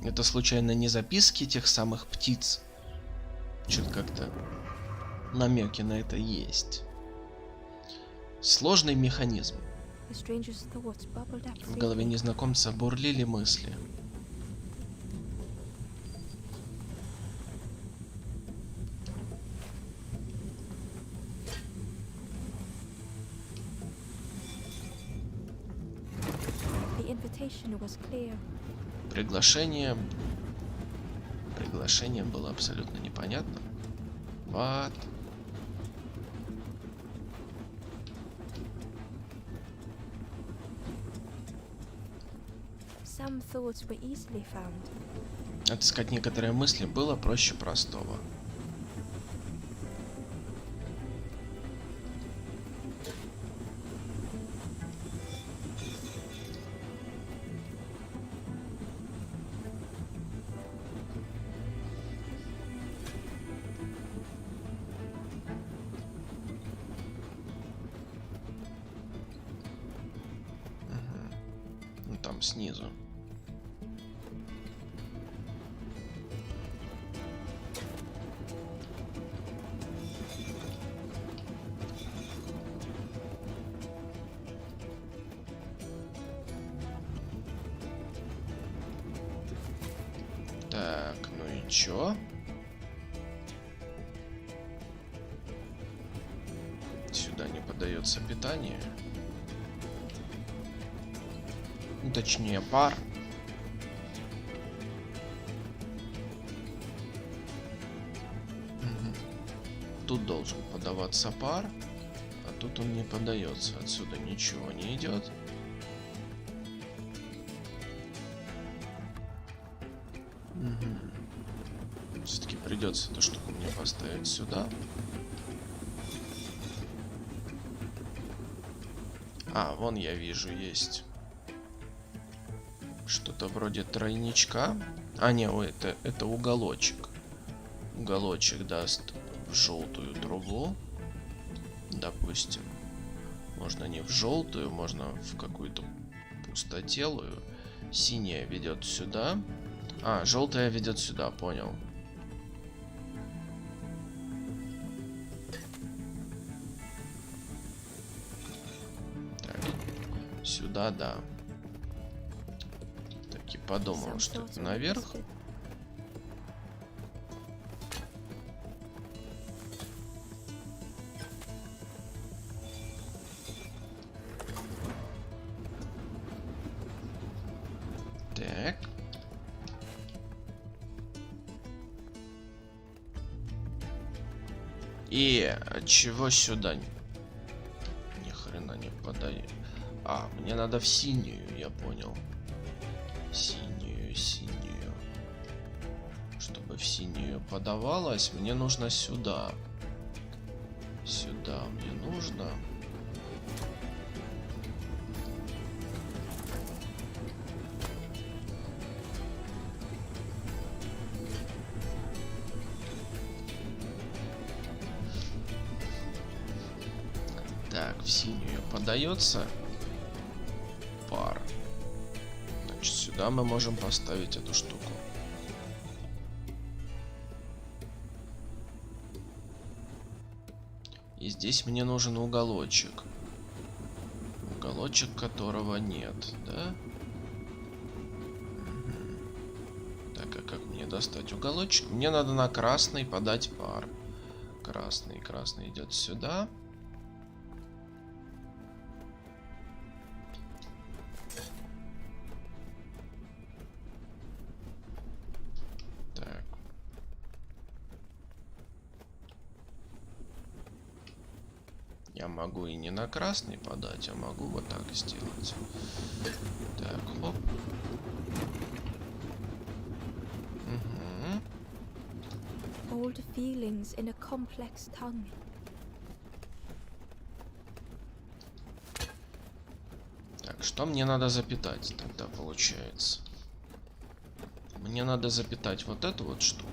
Это случайно не записки тех самых птиц? Что-то как-то намеки на это есть. Сложный механизм. The stranger's thoughts bubbled up В голове freely. незнакомца бурлили мысли. The invitation was clear. Приглашение было абсолютно непонятно. What? Some thoughts were easily found. Отыскать некоторые мысли было проще простого. Ну там снизу. Так, ну и чё? Сюда не подается питание. Ну, точнее, пар. Мгм. Тут должен подаваться пар, а тут он не подается. Отсюда ничего не идет. Все-таки придется эту штуку мне поставить сюда. А, вон я вижу, есть что-то вроде тройничка. А, не, ой, это уголочек. Уголочек даст в желтую трубу. Допустим. Можно не в желтую, можно в какую-то пустотелую. Синяя ведет сюда. А, желтая ведет сюда, понял. Так, сюда, да. Так и подумал, Some что thoughts это were наверх. listed. Так. И чего сюда? Ни хрена не подаю. А, мне надо в синюю, я понял. Синюю. Чтобы в синюю подавалось, мне нужно сюда. Сюда мне нужно. Так, в синюю подается пар. Значит, сюда мы можем поставить эту штуку. И здесь мне нужен уголочек. Уголочек которого нет, да? Мгм. Так, а как мне достать уголочек? Мне надо на красный подать пар. Красный идет сюда. Так. Я могу и не на красный подать, а могу вот так сделать. Так, хоп. Угу. Old feelings in a complex tongue. что мне надо запитать тогда получается? Мне надо запитать вот эту вот штуку.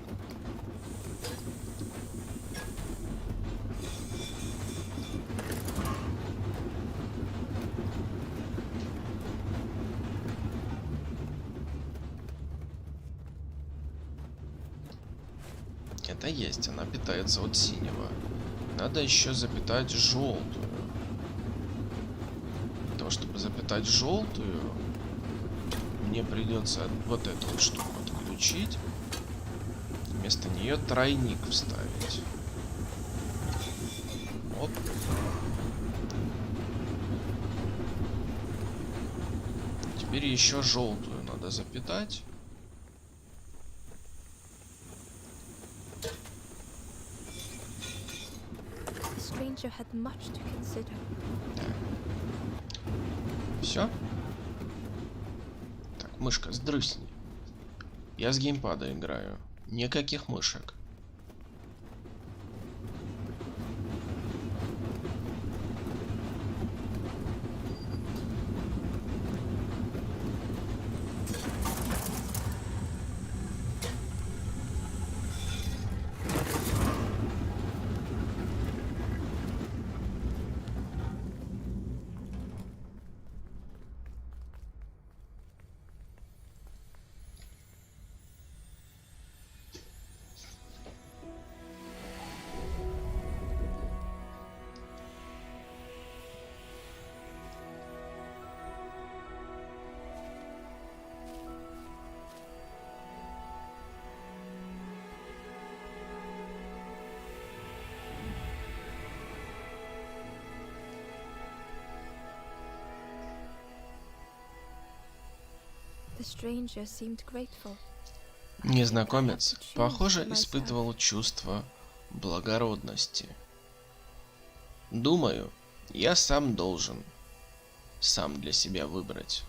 Это есть, она питается от синего. Надо еще запитать желтую. Для того, чтобы запитать желтую, мне придется вот эту вот штуку отключить. Вместо нее тройник вставить. Оп. Теперь еще желтую надо запитать. Все? Так, мышка, сдрысни. Я с геймпада играю. Никаких мышек. Незнакомец, похоже, испытывал чувство благородности. Думаю, я сам должен сам для себя выбрать.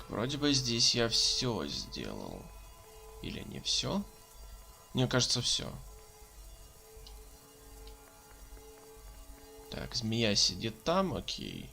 Вроде бы здесь я все сделал. Или не все? Мне кажется, все. Так, змея сидит там, окей.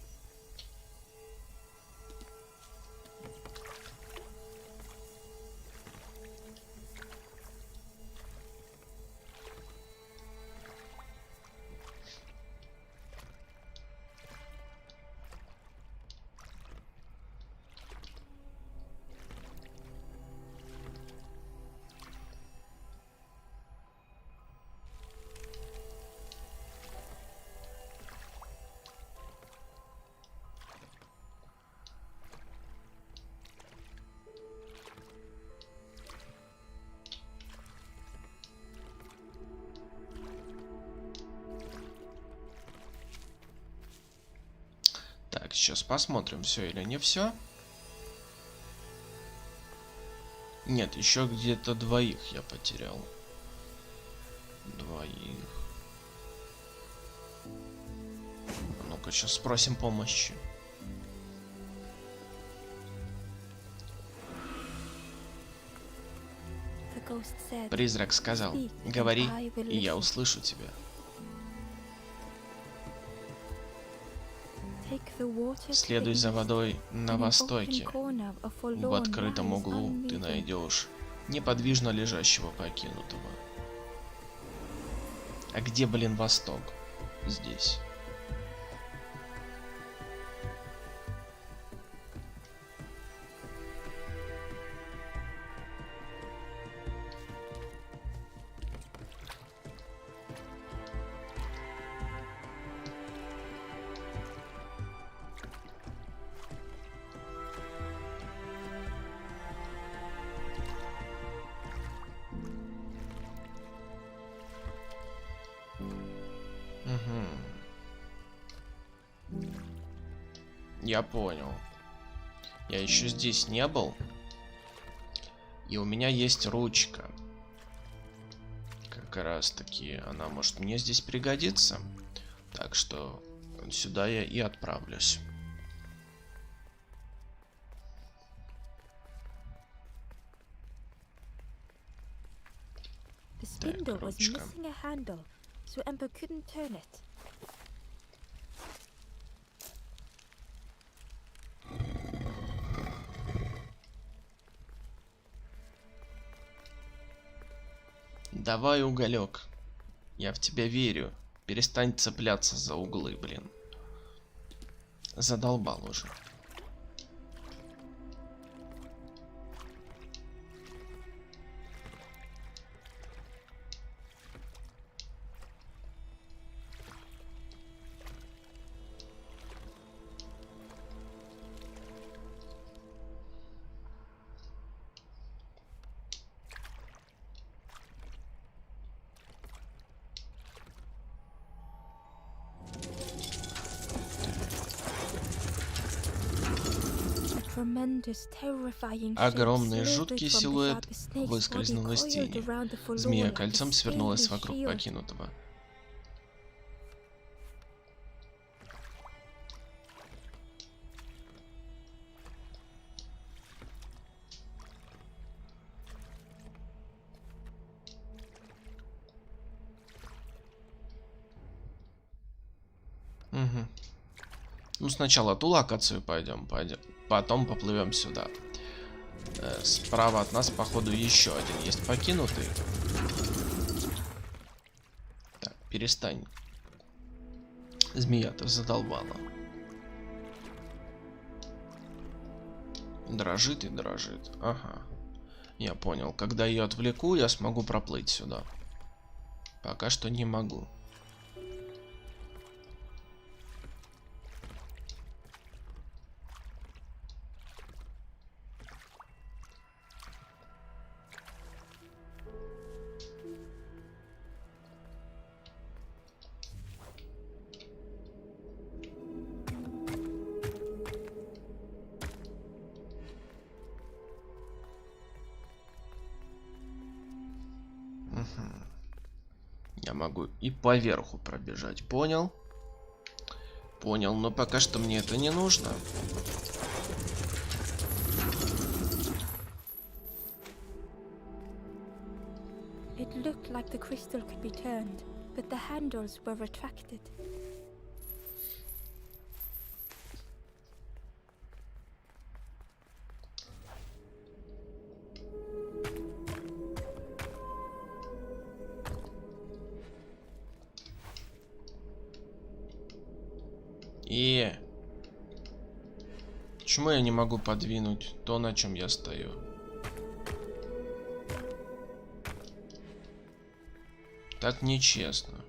Так, сейчас посмотрим, все или не все. Нет, еще где-то двоих я потерял. Двоих. Ну-ка, сейчас спросим помощи. Призрак сказал: говори, и я услышу тебя. Следуй за водой на востоке. В открытом углу ты найдешь неподвижно лежащего покинутого. А где, блин, восток? Здесь. Я понял. Я еще здесь не был. И у меня есть ручка. Как раз таки она может мне здесь пригодиться. Так что сюда я и отправлюсь. The spindle was ручка. missing a handle, so Ember couldn't turn it. Давай, уголек. Я в тебя верю. Перестань цепляться за углы, блин. Задолбал уже. Огромный жуткий силуэт выскользнул из тени. Змея кольцом свернулась вокруг покинутого. Угу. Ну, сначала ту локацию пойдем, потом поплывем сюда. Справа от нас, походу, еще один есть покинутый. Так, перестань. Змея, ты задолбала. Дрожит и дрожит. Ага. Я понял. Когда ее отвлеку, я смогу проплыть сюда. Пока что не могу. Я могу и поверху пробежать, понял? Понял, но пока что мне это не нужно. It looked like the crystal could be turned, but the handles were retracted. Почему я не могу подвинуть то, на чем я стою? Так нечестно.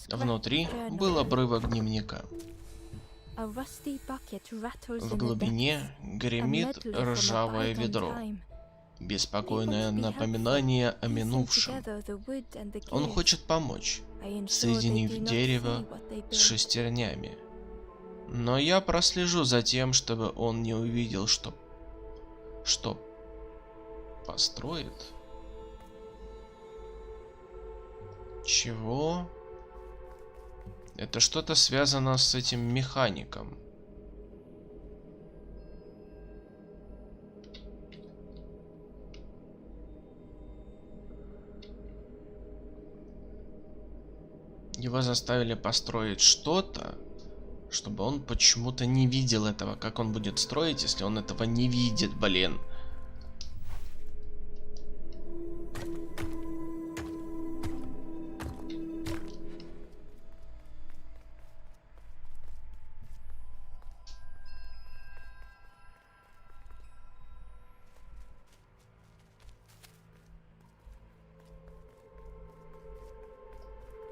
Внутри был обрывок дневника. В глубине гремит ржавое ведро. Беспокойное напоминание о минувшем. Он хочет помочь, соединив дерево с шестернями. Но я прослежу за тем, чтобы он не увидел, что построит. Чего? Это что-то связано с этим механиком. Его заставили построить что-то, чтобы он почему-то не видел этого. Как он будет строить, если он этого не видит, блин?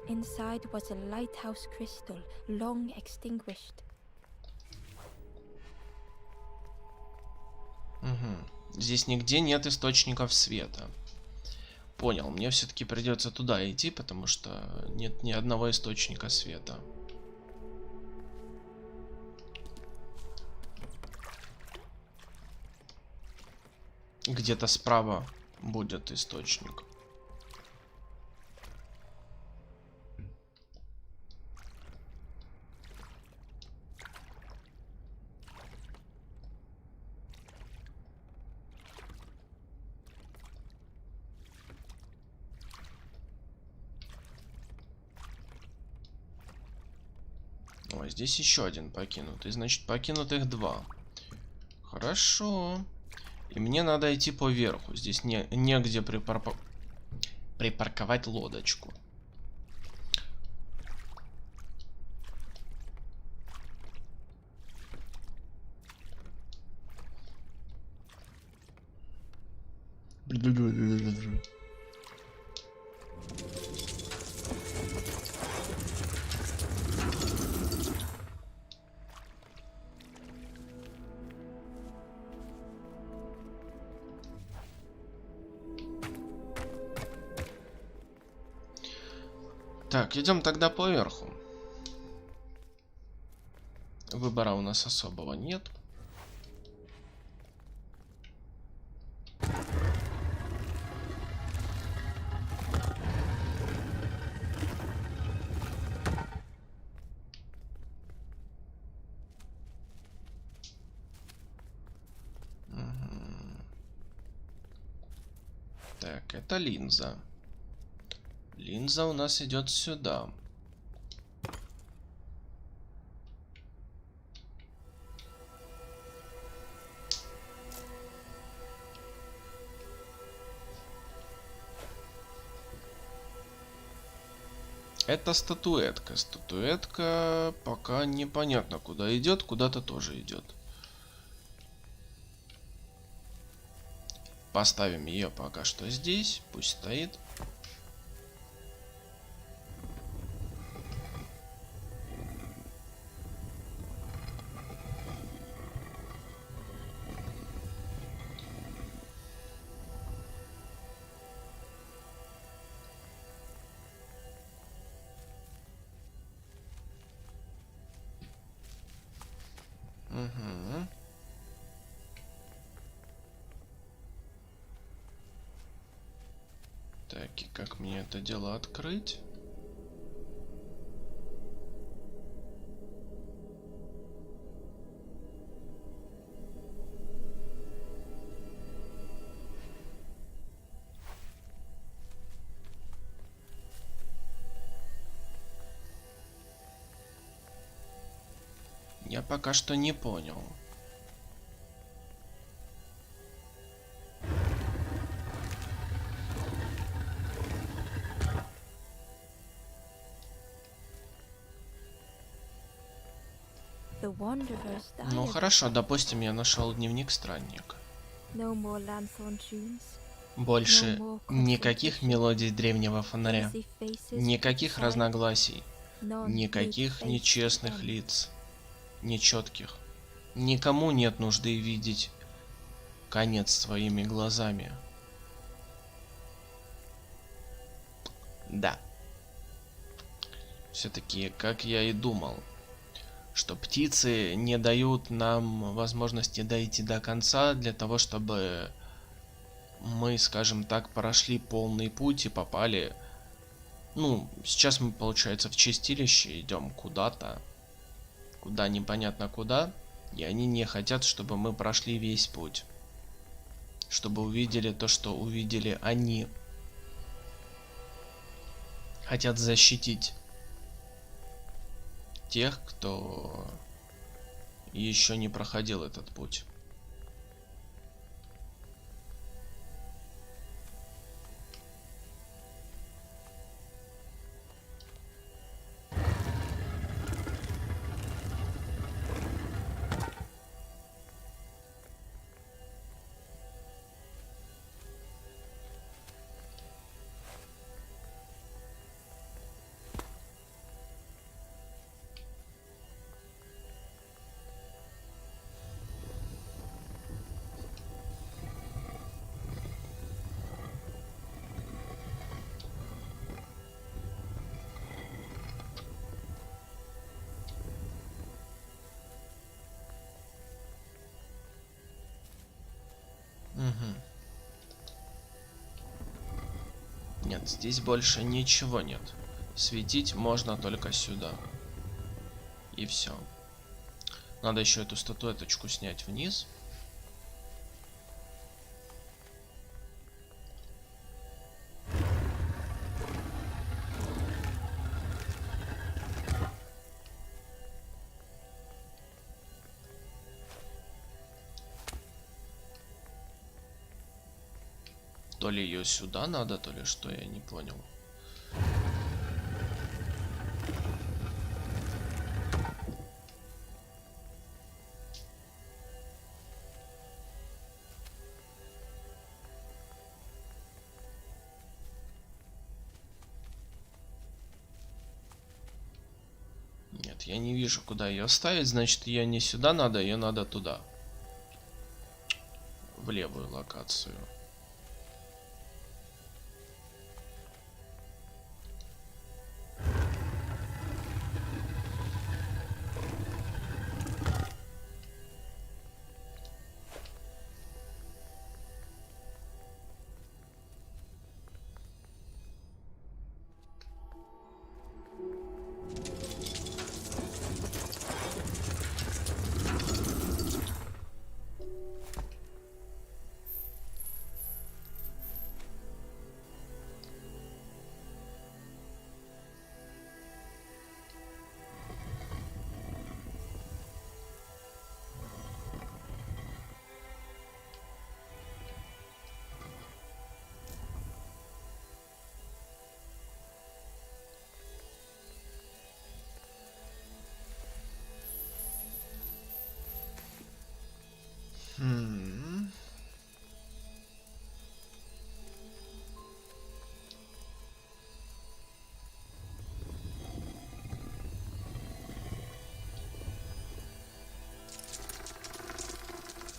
Inside was a lighthouse crystal, long extinguished. Угу. Здесь нигде нет источников света. понял. Мне все-таки придется туда идти, потому что нет ни одного источника света. Где-то справа будет источник. Ой, здесь еще один покинутый. Значит, покинутых 2. Хорошо. И мне надо идти по верху. Здесь негде припарковать лодочку. Так, идем тогда поверху. Выбора у нас особого нет. Так, это линза. Линза у нас идет сюда. Это статуэтка. Статуэтка пока непонятно куда идет, куда-то тоже идет. Поставим ее пока что здесь, пусть стоит. Угу. Так, и как мне это дело открыть? Я пока что не понял. The wanderers Ну died. хорошо, допустим, я нашел дневник странника. No more lanthorn tunes. Больше никаких мелодий древнего фонаря, Hazy faces никаких prophesy. разногласий, None никаких made face нечестных to end. лиц, нечетких. Никому нет нужды видеть конец своими глазами. Да. Все-таки, как я и думал, что птицы не дают нам возможности дойти до конца для того, чтобы мы, скажем так, прошли полный путь и попали. Ну, сейчас мы, получается, в чистилище идем куда-то, куда непонятно куда, и они не хотят, чтобы мы прошли весь путь, чтобы увидели то, что увидели они. Хотят защитить тех, кто еще не проходил этот путь. Нет, здесь больше ничего нет. Светить можно только сюда. И все. Надо еще эту статуэточку снять вниз. То ли ее сюда надо, то ли что, я не понял. Нет, я не вижу, куда ее ставить. Значит, ее не сюда надо, ее надо туда. В левую локацию.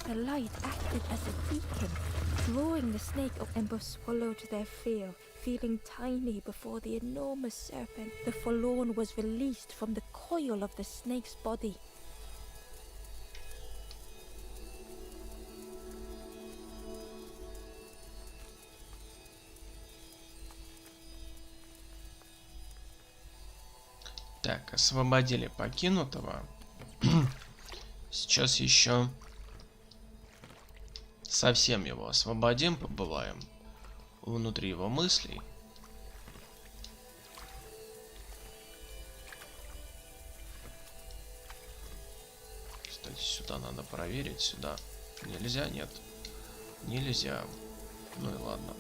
The light acted as a beacon, drawing the snake up. Ember swallowed their fear, feeling tiny before the enormous serpent. The Forlorn was released from the coil of the snake's body. Так, освободили покинутого. Сейчас еще совсем его освободим, побываем внутри его мыслей. Кстати, сюда надо проверить, сюда нельзя, нет, нельзя. Ну и ладно.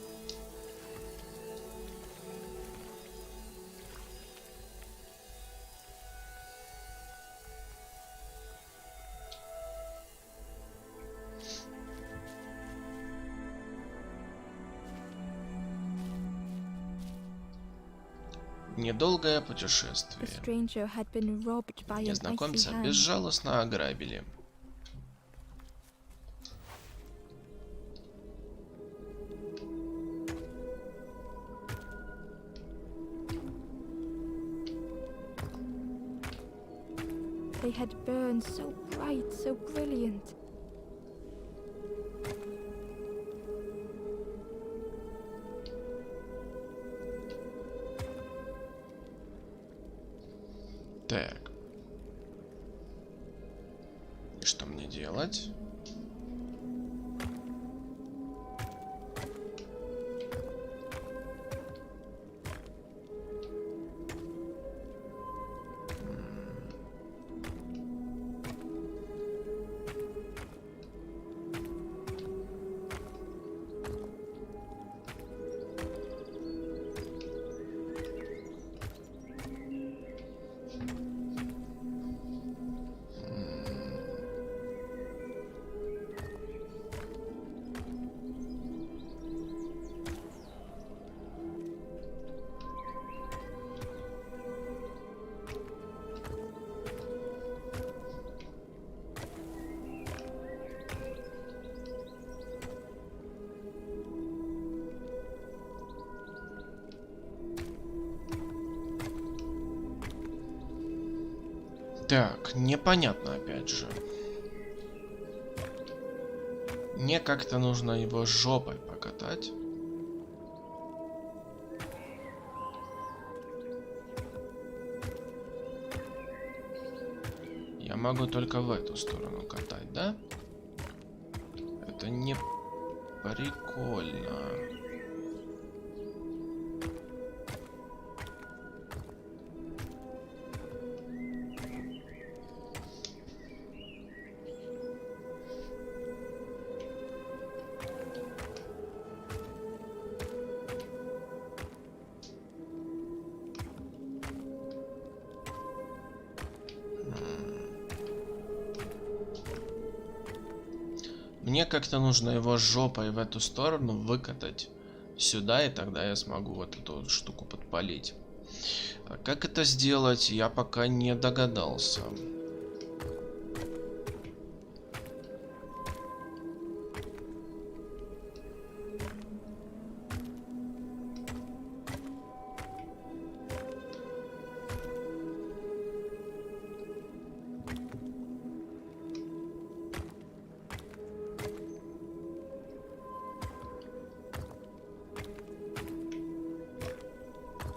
Недолгое The путешествие. stranger had been robbed by an icy Незнакомца hand. безжалостно ограбили. They had burned so bright, so brilliant. Так. И что мне делать? Так, непонятно опять же. Мне как-то нужно его жопой покатать. могу только в эту сторону катать, да? Это не прикольно. Мне как-то нужно его жопой в эту сторону выкатать сюда, и тогда я смогу вот эту вот штуку подпалить. А как это сделать, я пока не догадался.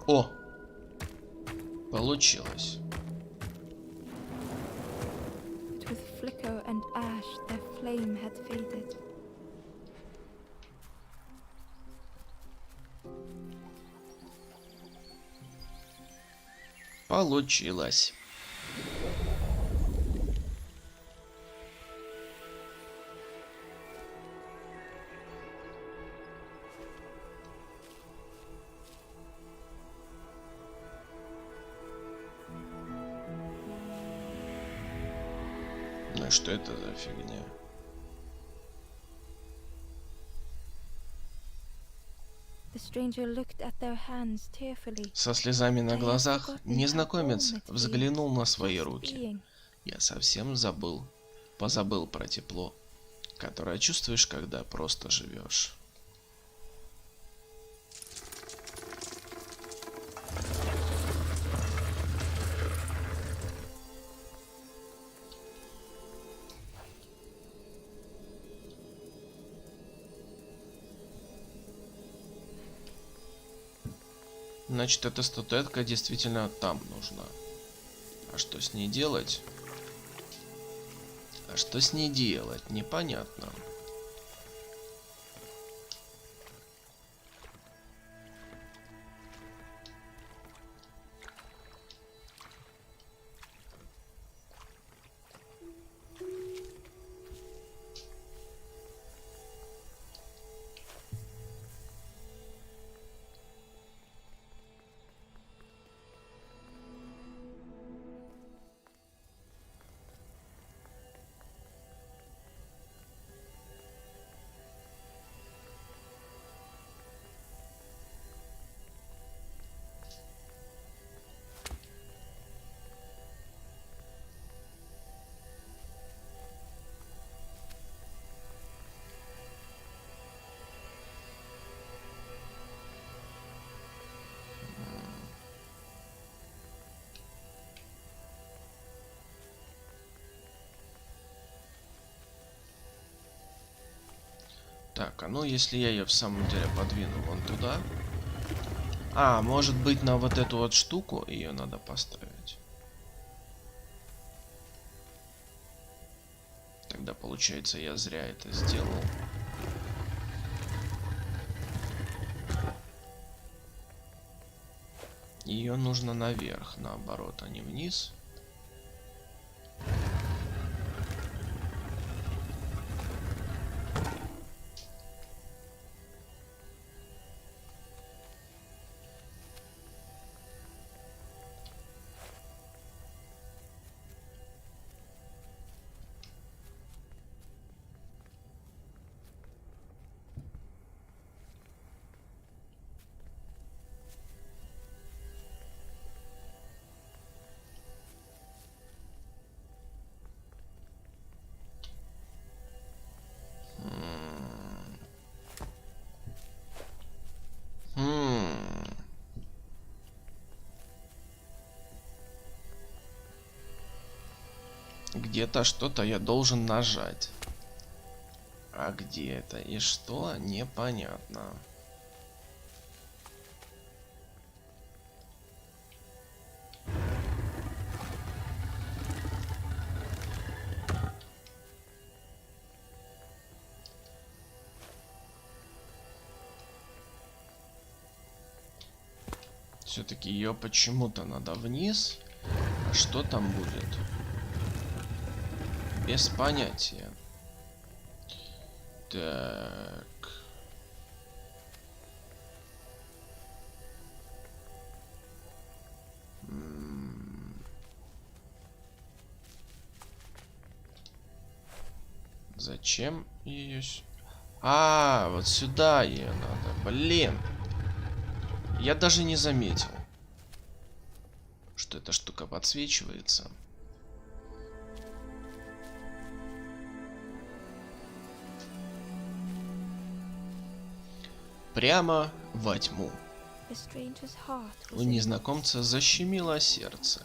О! Получилось. But with flicker and ash, their flame had faded. Получилось. Ну и что это за фигня? The stranger looked at their hands tearfully. Со слезами на глазах незнакомец взглянул на свои руки. Being. Я совсем позабыл про тепло, которое чувствуешь, когда просто живешь. Значит, эта статуэтка действительно там нужна. А что с ней делать? А что с ней делать? Непонятно. Так, а ну если я ее в самом деле подвину вон туда. А, может быть на вот эту вот штуку ее надо поставить. Тогда получается я зря это сделал. Ее нужно наверх, наоборот, а не вниз. Где-то что-то я должен нажать. А где это и что, непонятно. Все-таки ее почему-то надо вниз. А что там будет? Без понятия. Так. Зачем ее... А, вот сюда ее надо. Блин. Я даже не заметил, что эта штука подсвечивается. Прямо во тьму. The stranger's heart У was in незнакомца защемило сердце.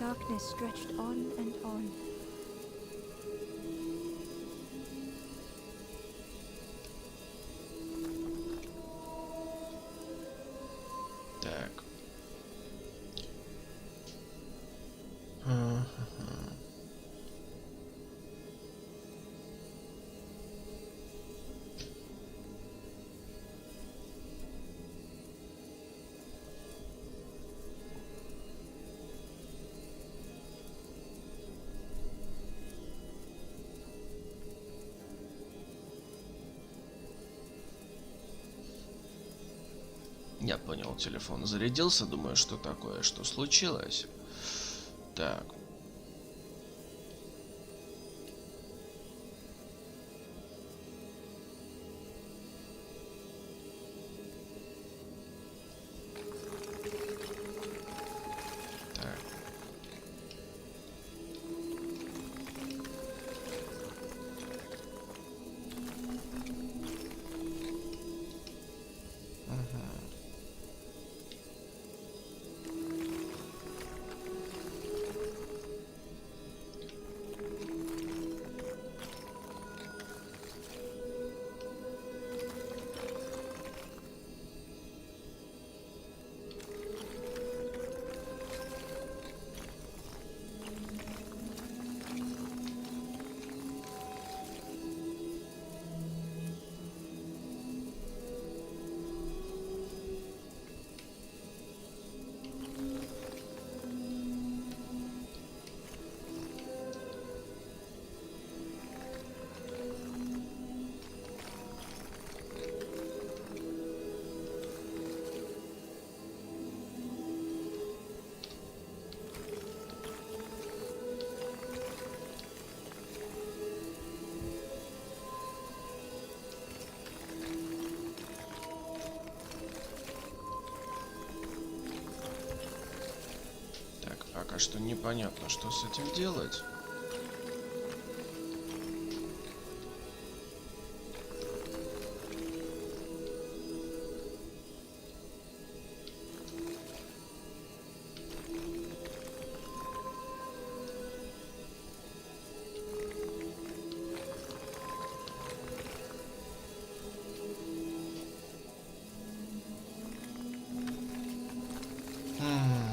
darkness stretched on and on. Так. Я понял, телефон зарядился, думаю, что такое, что случилось. Так. Так. Так, пока что непонятно, что с этим делать. Так.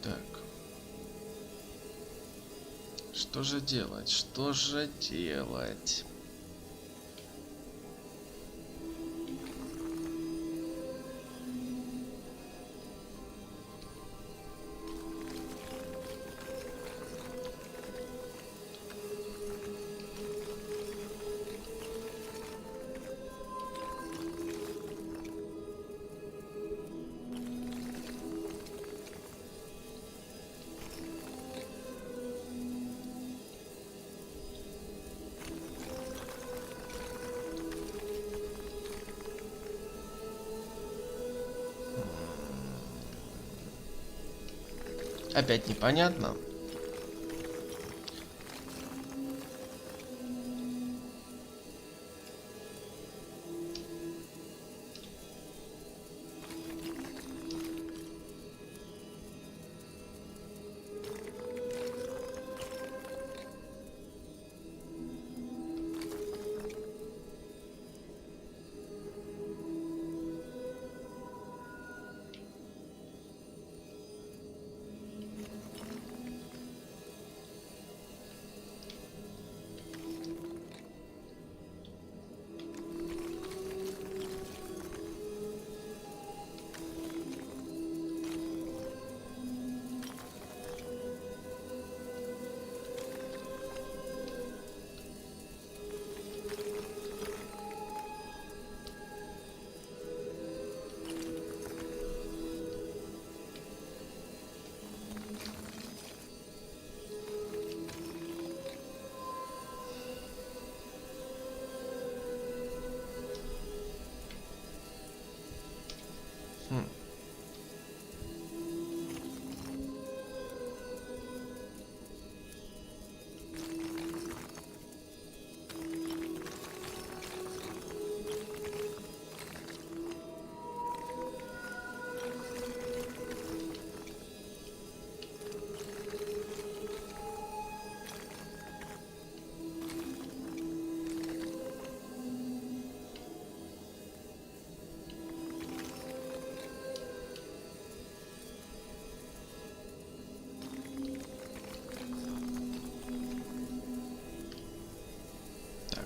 Так. Что же делать? Что же делать? Опять непонятно.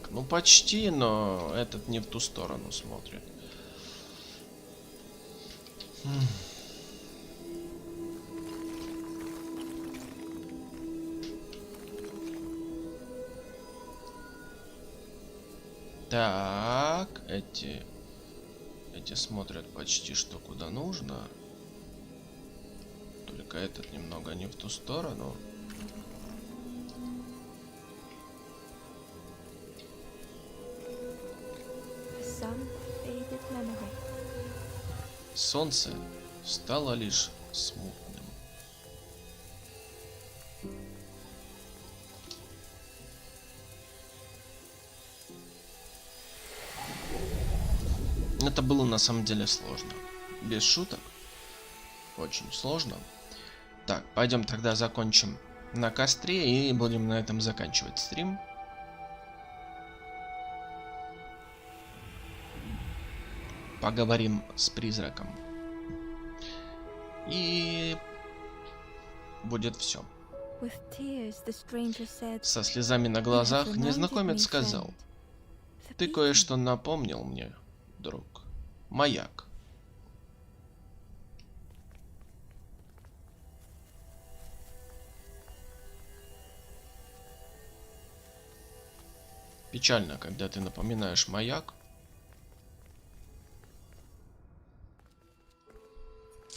Ну почти, но этот не в ту сторону смотрит. Так, эти смотрят почти что куда нужно. Только этот немного не в ту сторону. Солнце стало лишь смутным. Это было на самом деле сложно. Без шуток. Очень сложно. Так, пойдем тогда закончим на костре и будем на этом заканчивать стрим. Поговорим с призраком. И будет все. Со слезами на глазах незнакомец сказал: «Ты кое-что напомнил мне, друг. Маяк». Печально, когда ты напоминаешь маяк.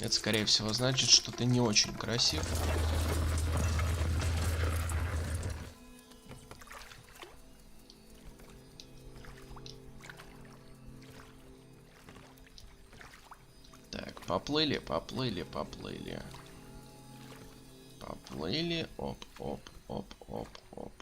Это, скорее всего, значит, что ты не очень красив. Так, поплыли, поплыли, поплыли. Поплыли, оп, оп, оп, оп, оп.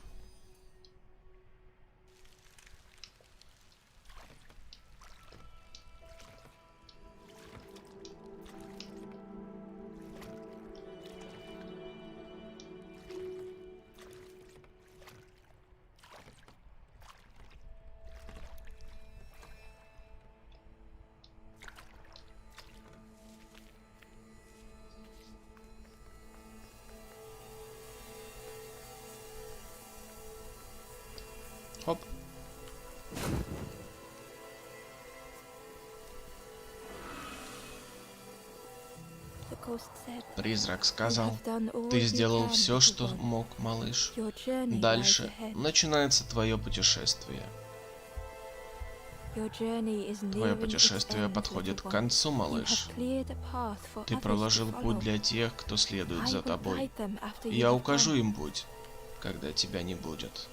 Хоп. Призрак сказал: «Ты сделал все, что мог, малыш. Дальше начинается твое путешествие. Твое путешествие подходит к концу, малыш. Ты проложил путь для тех, кто следует за тобой. Я укажу им путь, когда тебя не будет».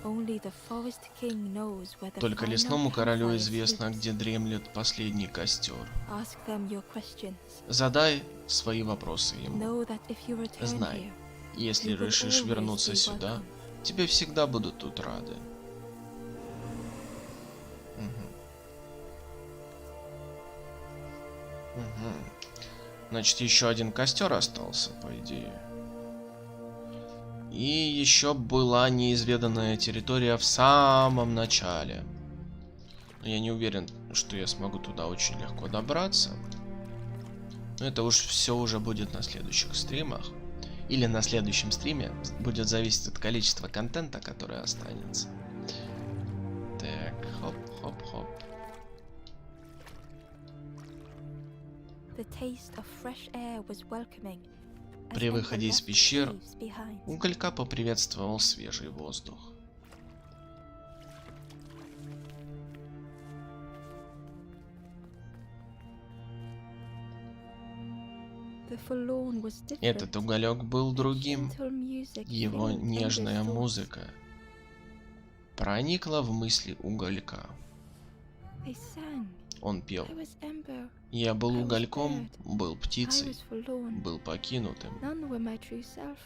Only the Forest King knows where the Только final лесному королю campfire известно, sleeps. где дремлет последний костер. Ask them your questions. Задай свои вопросы ему. Know that if you return Знай, here, если you will решишь always вернуться be сюда, welcome. тебе всегда будут тут рады. Значит, еще один костер остался, по идее. И еще была неизведанная территория в самом начале. Но я не уверен, что я смогу туда очень легко добраться. Но это уж все уже будет на следующих стримах. Или на следующем стриме. Будет зависеть от количества контента, который останется. Так, хоп-хоп-хоп. The taste of fresh air was welcoming. as При Ember выходе из left пещер caves behind. Уголька поприветствовал свежий воздух. The forlorn was different. Этот уголек был другим. Gentle music Его filled нежная Ember's thoughts. музыка проникла в мысли уголька. They sang. Он пел. I was Ember. Я был I was угольком, bird. был I птицей, was forlorn. был покинутым. None were my true self.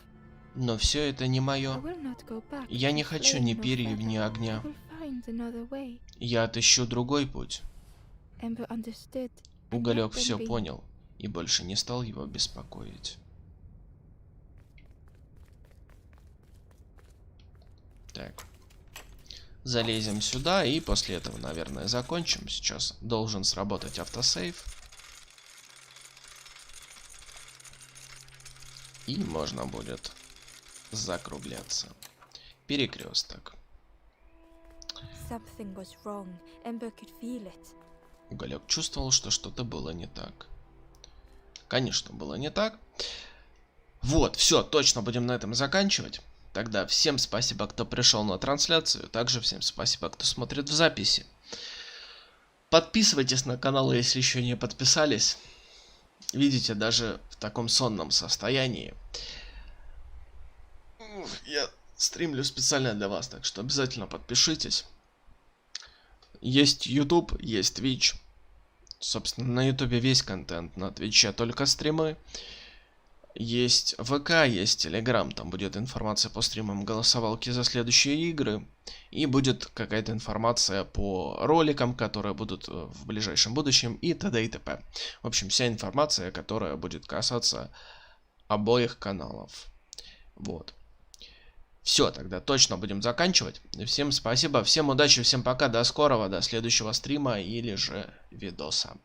Но все это не I мое. will not go back Я не to хочу flame ни nor перьев, ни feather. огня. I will find another way. Я отыщу другой путь. Ember understood. and Уголек let them все be. понял и больше не стал его беспокоить. Так. Залезем сюда и после этого, наверное, закончим. Сейчас должен сработать автосейв. И можно будет закругляться. Перекресток. Something was wrong. Ember could feel it. Уголек чувствовал, что что-то было не так. Конечно, было не так. Вот, все, точно будем на этом заканчивать. Тогда всем спасибо, кто пришел на трансляцию. Также всем спасибо, кто смотрит в записи. Подписывайтесь на канал, если еще не подписались. Видите, даже в таком сонном состоянии я стримлю специально для вас, так что обязательно подпишитесь. Есть YouTube, есть Twitch. Собственно, на YouTube весь контент, на Twitch только стримы. Есть ВК, есть Telegram, там будет информация по стримам, голосовалки за следующие игры. И будет какая-то информация по роликам, которые будут в ближайшем будущем, и т.д. и т.п. В общем, вся информация, которая будет касаться обоих каналов. Вот. Все, тогда точно будем заканчивать. Всем спасибо, всем удачи, всем пока, до скорого, до следующего стрима или же видоса.